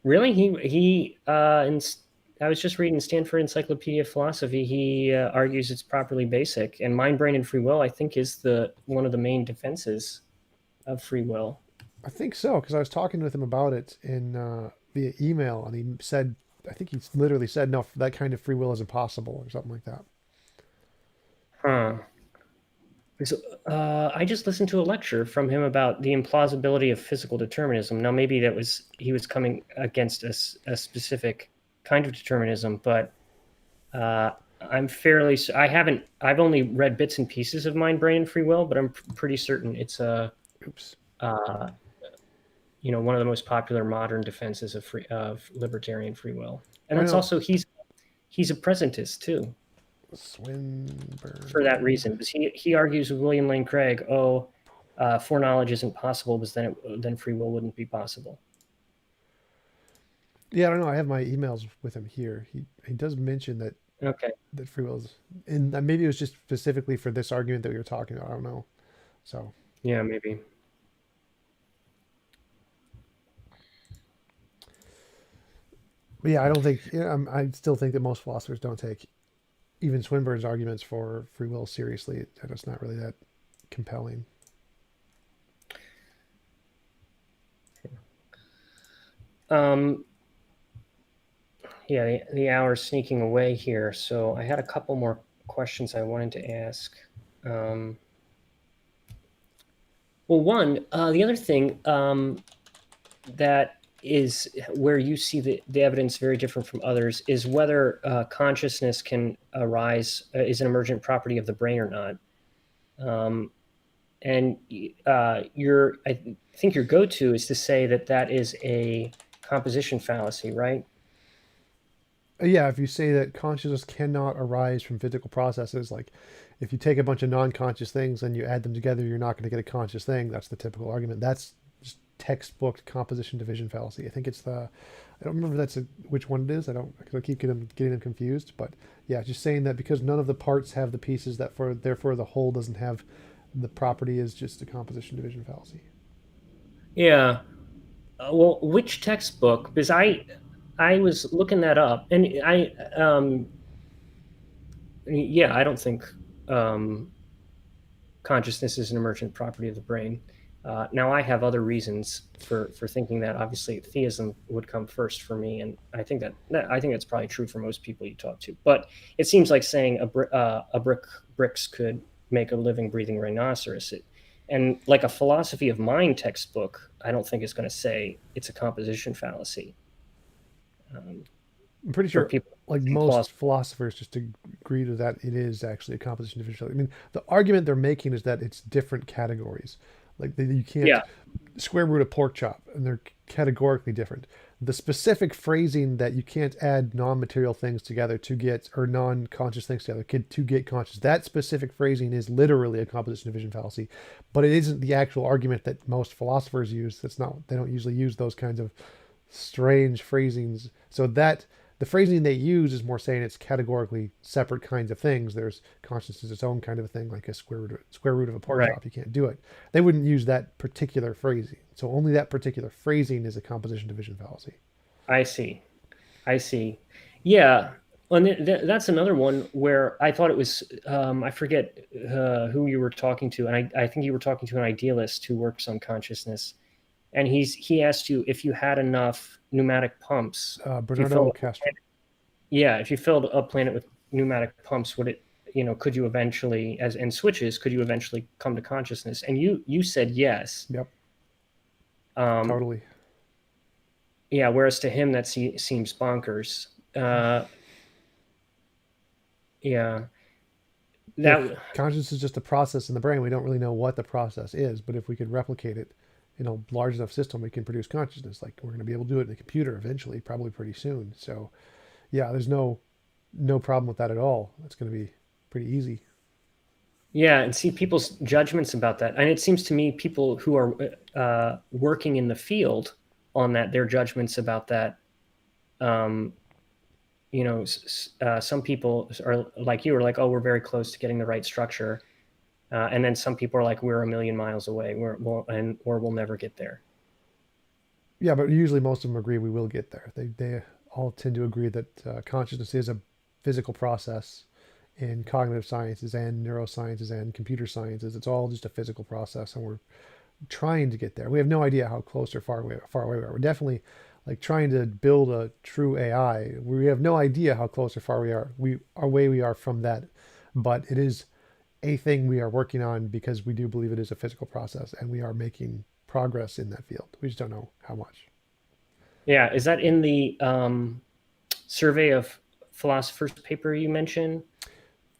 really, I was just reading Stanford Encyclopedia of Philosophy. He argues it's properly basic, and Mind, Brain, and Free Will, I think, is the one of the main defenses of free will. I think so because I was talking with him about it in via email, and he said, I think he literally said, no, that kind of free will is impossible or something like that. Huh. So, I just listened to a lecture from him about the implausibility of physical determinism. Now, maybe that was he was coming against a specific kind of determinism, but uh, I haven't. I've only read bits and pieces of Mind, Brain, and Free Will, but I'm pretty certain it's Oops. uh, one of the most popular modern defenses of libertarian free will. And I it's know also he's a presentist too for that Swinburne. reason, because he argues with William Lane Craig, foreknowledge isn't possible, because then free will wouldn't be possible. Yeah, I don't know. I have my emails with him here. He does mention Okay, that free will is, and maybe it was just specifically for this argument that we were talking about. I don't know. So, yeah, maybe. but yeah, I don't think. Yeah, I still think that most philosophers don't take even Swinburne's arguments for free will seriously. And it's not really that compelling. Um, yeah, the hour's sneaking away here, so I had a couple more questions I wanted to ask. Um, well, the other thing that is where you see the evidence very different from others is whether consciousness can arise, is an emergent property of the brain or not. Um, and I think your go-to is to say that that is a composition fallacy, right? Yeah, if you say that consciousness cannot arise from physical processes, like if you take a bunch of non-conscious things and you add them together, you're not going to get a conscious thing. That's the typical argument. That's just textbook composition division fallacy. I think it's the, I don't remember which one it is. I don't, because I keep getting them confused. But yeah, just saying that because none of the parts have the pieces therefore the whole doesn't have the property is just a composition division fallacy. Yeah. Well, which textbook? Because I was looking that up, and yeah, I don't think um, consciousness is an emergent property of the brain. Now, I have other reasons for thinking that. Obviously, theism would come first for me, and I think that's probably true for most people you talk to. But it seems like saying bricks could make a living, breathing rhinoceros. And like a philosophy of mind textbook, I don't think is going to say it's a composition fallacy I'm pretty for sure, people like most implausible. philosophers, just agree to that it is actually a composition division fallacy. I mean, the argument they're making is that it's different categories. Like you can't Yeah. square root of pork chop, and they're categorically different. The specific phrasing that you can't add non-material things together to get, or non-conscious things together to get conscious, that specific phrasing is literally a composition division fallacy, but it isn't the actual argument that most philosophers use. That's not, they don't usually use those kinds of strange phrasings. So that the phrasing they use is more saying it's categorically separate kinds of things. There's consciousness its own kind of a thing, like a square root of a pork Right. chop. You can't do it. They wouldn't use that particular phrasing. So only that particular phrasing is a composition division fallacy. I see. I see. Yeah. And that's another one where I thought it was, I forget who you were talking to. And I think you were talking to an idealist who works on consciousness. And he asked you if you had enough pneumatic pumps, if you Bernardo filled, Castro. yeah, if you filled a planet with pneumatic pumps, would it, could you eventually, as in switches, could you eventually come to consciousness? And you said yes. Yep, Um, totally. yeah, whereas to him that seems bonkers. Yeah, If that consciousness is just a process in the brain, we don't really know what the process is. But if we could replicate it in a large enough system, we can produce consciousness. Like we're going to be able to do it in a computer eventually, probably pretty soon. So yeah, there's no problem with that at all. It's going to be pretty easy. yeah, and see people's judgments about that, and it seems to me people who are working in the field on that, their judgments about that. Um, some people are like you are like, oh, we're very close to getting the right structure, and then some people are like, we're a million miles away, or we'll never get there. Yeah, but usually most of them agree we will get there. They all tend to agree that consciousness is a physical process in cognitive sciences and neurosciences and computer sciences. It's all just a physical process, and we're trying to get there. We have no idea how close or far away we are. We're definitely like trying to build a true AI. We have no idea how close or far away we are from that, but it is a thing we are working on because we do believe it is a physical process, and we are making progress in that field. We just don't know how much. Yeah, is that in the survey of philosophers paper you mentioned,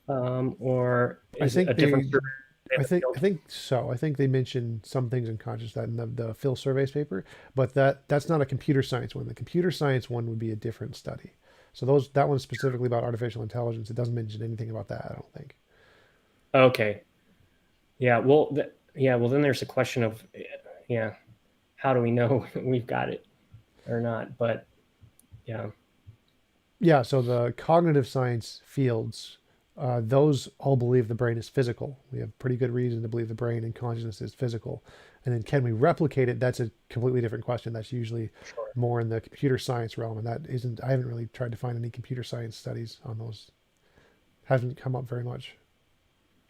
or I is it a think different they survey of the I field? think so. I think they mentioned some things in conscious that in the Phil surveys paper, but that's not a computer science one. The computer science one would be a different study. So that one's specifically about artificial intelligence. It doesn't mention anything about that, I don't think. Okay. Yeah. Well. Yeah. Well, then there's a question of, yeah, how do we know we've got it or not? But yeah. Yeah, so the cognitive science fields, those all believe the brain is physical. We have pretty good reason to believe the brain and consciousness is physical. And then can we replicate it? That's a completely different question. That's usually Sure. more in the computer science realm. And that isn't, I haven't really tried to find any computer science studies on those. Hasn't come up very much.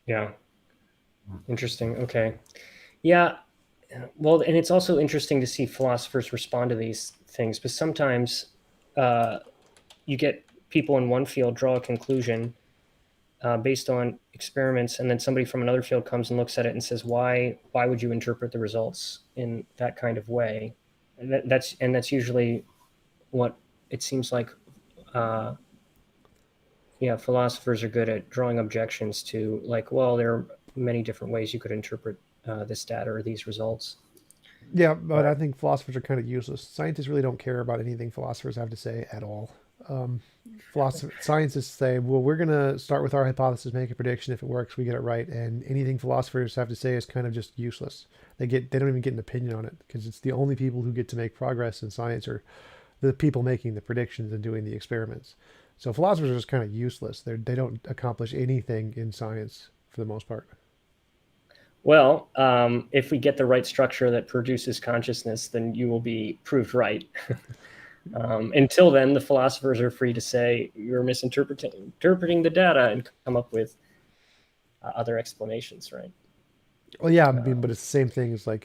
Yeah. Interesting. Okay. Yeah. Well, and it's also interesting to see philosophers respond to these things, but sometimes uh, you get people in one field draw a conclusion based on experiments, and then somebody from another field comes and looks at it and says, why would you interpret the results in that kind of way? And that's usually what it seems like. Uh, yeah, philosophers are good at drawing objections to, like, well, there are many different ways you could interpret this data or these results. Yeah, but But I think philosophers are kind of useless. Scientists really don't care about anything philosophers have to say at all. Um, Scientists say, well, we're going to start with our hypothesis, make a prediction. If it works, we get it right. And anything philosophers have to say is kind of just useless. They don't even get an opinion on it because it's the only people who get to make progress in science are the people making the predictions and doing the experiments. So philosophers are just kind of useless. They don't accomplish anything in science for the most part. well, if we get the right structure that produces consciousness, then you will be proved right. Until then, the philosophers are free to say you're misinterpreting the data and come up with other explanations, right? Well, yeah, I mean, Uh, but it's the same thing as like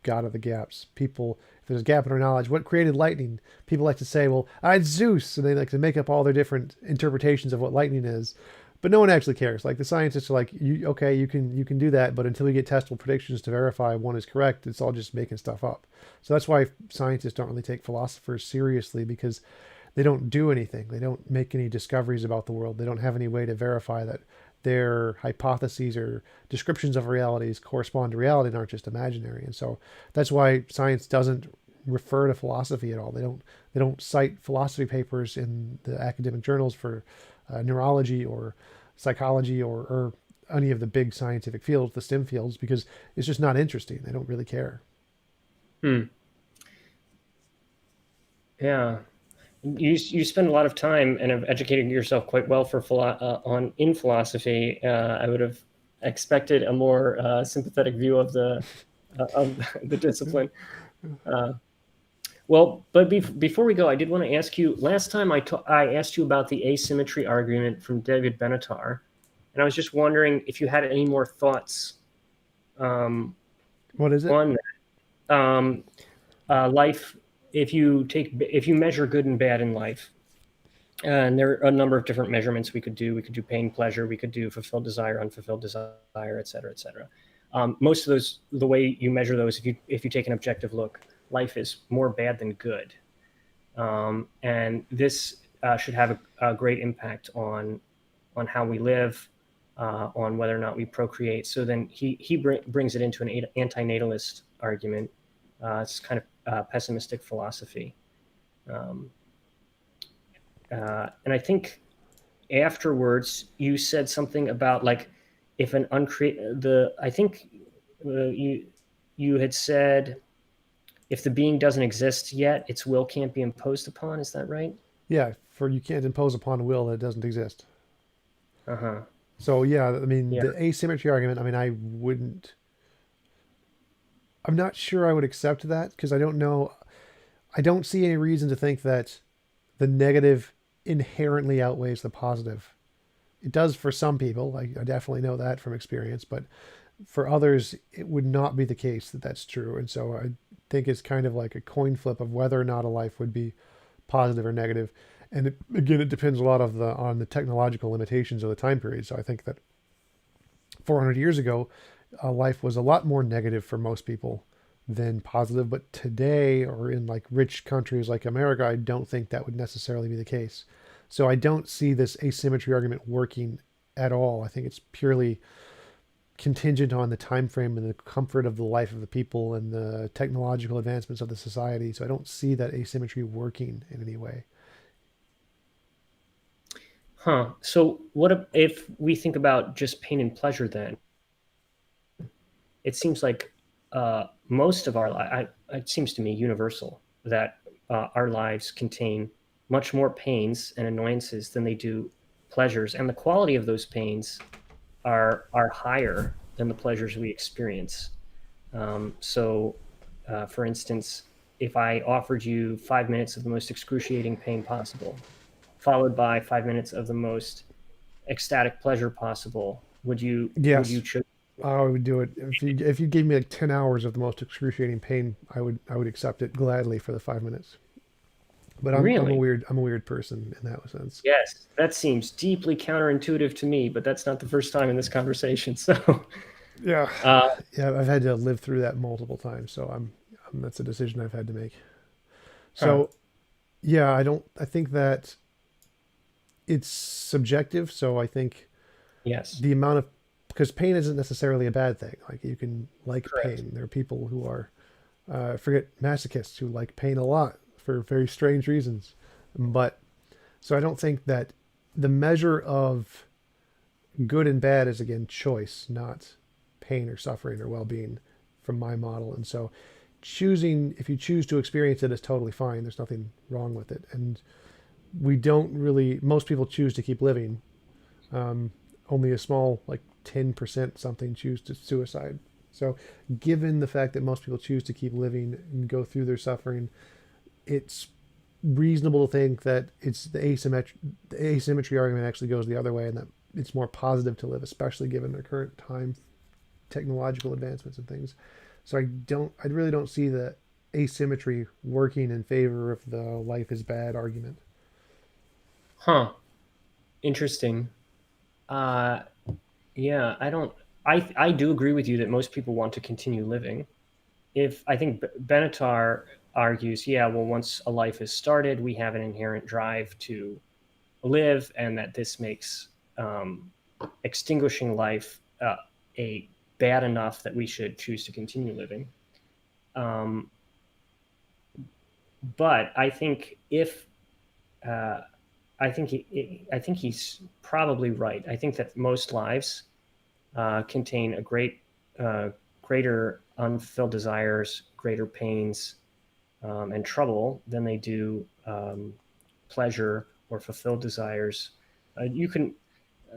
God of the gaps. People, if there's a gap in our knowledge, what created lightning? People like to say, well, it's Zeus, and they like to make up all their different interpretations of what lightning is. But no one actually cares. Like the scientists are like, okay, you can do that, but until we get testable predictions to verify one is correct, it's all just making stuff up. So that's why scientists don't really take philosophers seriously because they don't do anything. They don't make any discoveries about the world. They don't have any way to verify that their hypotheses or descriptions of realities correspond to reality and aren't just imaginary. And so that's why science doesn't refer to philosophy at all. They don't cite philosophy papers in the academic journals for neurology or psychology or any of the big scientific fields, the STEM fields, because it's just not interesting. They don't really care. Hmm. Yeah. You spend a lot of time and have educated yourself quite well for on in philosophy. I would have expected a more sympathetic view of the discipline. Uh, well, but before we go, I did want to ask you. Last time I asked you about the asymmetry argument from David Benatar, and I was just wondering if you had any more thoughts um, What is it? on that. Life, if you measure good and bad in life, and there are a number of different measurements we could do. We could do pain, pleasure. We could do fulfilled desire, unfulfilled desire, et cetera, et cetera. Most of those, the way you measure those, if you take an objective look, life is more bad than good, and this should have a great impact on how we live, on whether or not we procreate. So then he brings it into an antinatalist argument. It's kind of pessimistic philosophy. Um, and I think afterwards you said something about like if an uncreate the I think you had said if the being doesn't exist yet, its will can't be imposed upon. Is that right? Yeah, for you can't impose upon a will that doesn't exist. Uh huh. So yeah, I mean Yeah. the asymmetry argument. I mean, I'm not sure I would accept that because I don't know. I don't see any reason to think that the negative inherently outweighs the positive. It does for some people. I definitely know that from experience, but for others, it would not be the case that that's true. And so I think it's kind of like a coin flip of whether or not a life would be positive or negative. And again, it depends a lot on the technological limitations of the time period. So I think that 400 years ago, life was a lot more negative for most people than positive. But today, or in like rich countries like America, I don't think that would necessarily be the case. So I don't see this asymmetry argument working at all. I think it's purely contingent on the time frame and the comfort of the life of the people and the technological advancements of the society. So I don't see that asymmetry working in any way. Huh. So if we think about just pain and pleasure then? It seems like most of our life, it seems to me universal that our lives contain much more pains and annoyances than they do pleasures, and the quality of those pains are higher than the pleasures we experience. For instance, if I offered you 5 minutes of the most excruciating pain possible, followed by 5 minutes of the most ecstatic pleasure possible, would you Yes, choose? I would do it. If you gave me like 10 hours of the most excruciating pain, I would accept it gladly for the 5 minutes. But Really? I'm a weird person in that sense. Yes, that seems deeply counterintuitive to me, but that's not the first time in this conversation. So, Yeah, uh, yeah, I've had to live through that multiple times, so that's a decision I've had to make. huh, So yeah, I think that it's subjective. So I think yes, the amount of because pain isn't necessarily a bad thing. Like you can like correct. pain. There are people who are forget masochists who like pain a lot for very strange reasons. But so I don't think that the measure of good and bad is again choice, not pain or suffering or well-being from my model. And so choosing if you choose to experience it is totally fine. There's nothing wrong with it. And we don't really most people choose to keep living. Only a small like 10% something choose to suicide. So given the fact that most people choose to keep living and go through their suffering, it's reasonable to think that it's the asymmetry argument actually goes the other way and that it's more positive to live, especially given the current time technological advancements and things. So I really don't see the asymmetry working in favor of the life is bad argument. Huh, interesting. Uh, yeah, I don't. I do agree with you that most people want to continue living. If I think Benatar argues, yeah, well, once a life is started, we have an inherent drive to live, and that this makes extinguishing life a bad enough that we should choose to continue living. Um, but I think if uh, I think he's probably right. I think that most lives contain a uh, greater unfulfilled desires, greater pains, and trouble than they do pleasure or fulfilled desires. You can.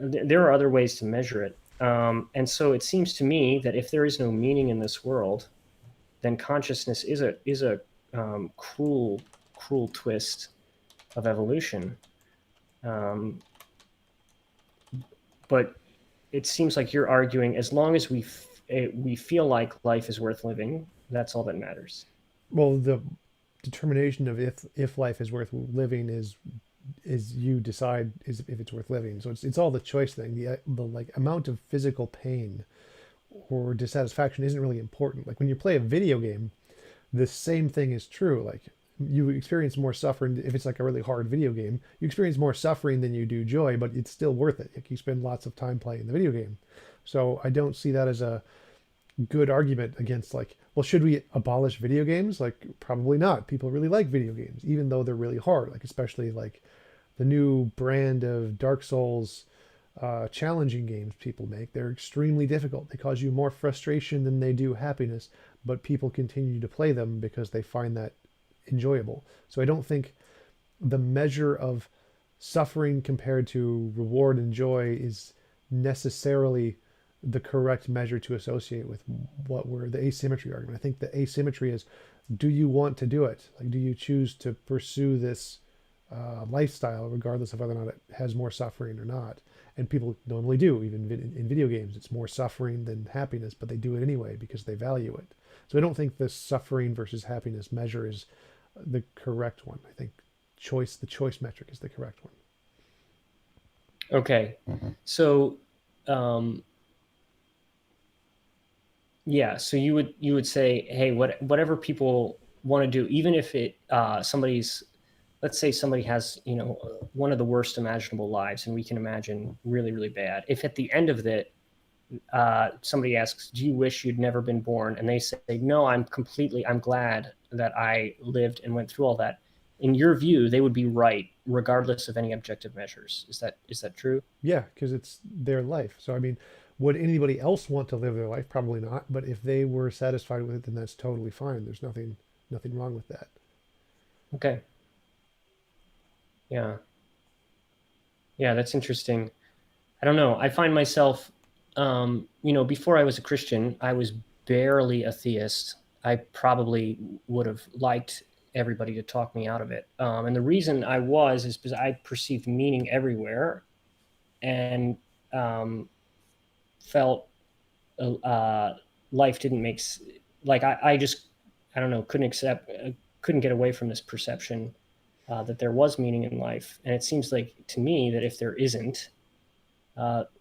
There are other ways to measure it, and so it seems to me that if there is no meaning in this world, then consciousness is a cruel twist of evolution. Um, but it seems like you're arguing as long as we feel like life is worth living, that's all that matters. Well, the determination of if life is worth living is you decide is if it's worth living. So it's all the choice thing. The like amount of physical pain or dissatisfaction isn't really important. Like when you play a video game, the same thing is true. Like you experience more suffering if it's like a really hard video game. You experience more suffering than you do joy, but it's still worth it. Like you spend lots of time playing the video game. So I don't see that as a good argument against like, well, should we abolish video games? Like probably not. People really like video games, even though they're really hard. Like especially like the new brand of Dark Souls challenging games people make. They're extremely difficult. They cause you more frustration than they do happiness, but people continue to play them because they find that enjoyable. So I don't think the measure of suffering compared to reward and joy is necessarily the correct measure to associate with what we're the asymmetry argument. I think the asymmetry is, do you want to do it? Like, do you choose to pursue this lifestyle regardless of whether or not it has more suffering or not? And people normally do, even in video games, it's more suffering than happiness, but they do it anyway because they value it. So I don't think the suffering versus happiness measure is the correct one. I think the choice metric is the correct one. Okay, so um, yeah, so you would say, hey, whatever people want to do, even if it somebody's, let's say somebody has one of the worst imaginable lives, and we can imagine really bad. If at the end of it, somebody asks, "Do you wish you'd never been born?" and they say, "No, I'm glad that I lived and went through all that." In your view, they would be right, regardless of any objective measures. Is that true? Yeah, because it's their life. So I mean, would anybody else want to live their life? Probably not. But if they were satisfied with it, then that's totally fine. There's nothing wrong with that. Okay. Yeah. Yeah, that's interesting. I don't know. I find myself, before I was a Christian, I was barely a theist. I probably would have liked everybody to talk me out of it. And the reason I was is because I perceived meaning everywhere and felt uh, life didn't like I just, I don't know, couldn't get away from this perception that there was meaning in life. And it seems like to me that if there isn't,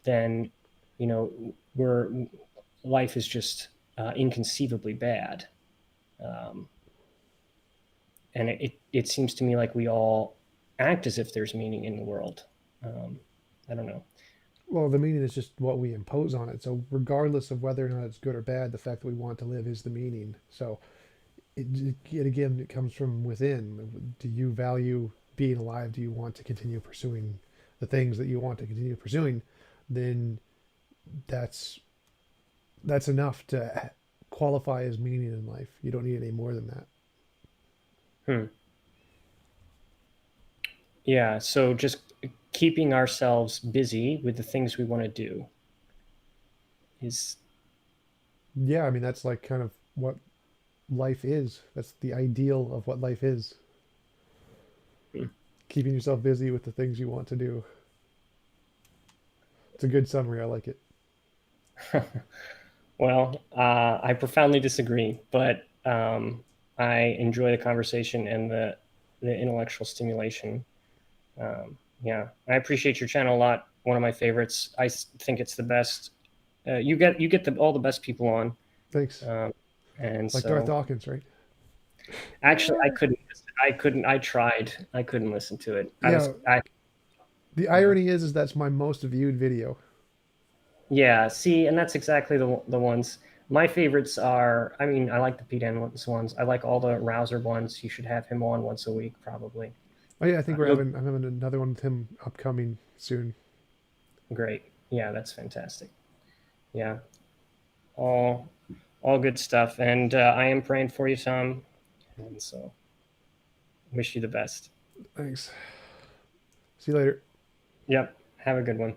then we're life is just inconceivably bad. Um, and it seems to me like we all act as if there's meaning in the world. Um, I don't know. Well, the meaning is just what we impose on it. So regardless of whether or not it's good or bad, the fact that we want to live is the meaning. So it comes from within. Do you value being alive? Do you want to continue pursuing the things that you want to continue pursuing? Then that's that's enough to qualify as meaning in life. You don't need any more than that. Hmm. Yeah. So just keeping ourselves busy with the things we want to do is. Yeah, I mean that's like kind of what life is. That's the ideal of what life is. Hmm. Keeping yourself busy with the things you want to do. It's a good summary. I like it. Well, I profoundly disagree, but I enjoy the conversation and the intellectual stimulation. Yeah, I appreciate your channel a lot. One of my favorites. Think it's the best. You get all the best people on, Thanks. um, and Like Darth so Dawkins, right? actually I couldn't. I couldn't. I tried. I couldn't listen to it. Yeah. I The yeah. irony is that's my most viewed video. Yeah, see, and that's exactly the ones. My favorites are, I mean, I like the Pete Enns ones. I like all the Rouser ones. You should have him on once a week, probably. Oh yeah, I think You'll I'm having another one with him upcoming soon. great. Yeah, that's fantastic. Yeah, all all good stuff. And I am praying for you, Tom. And so, wish you the best. Thanks. See you later. Yep. Have a good one.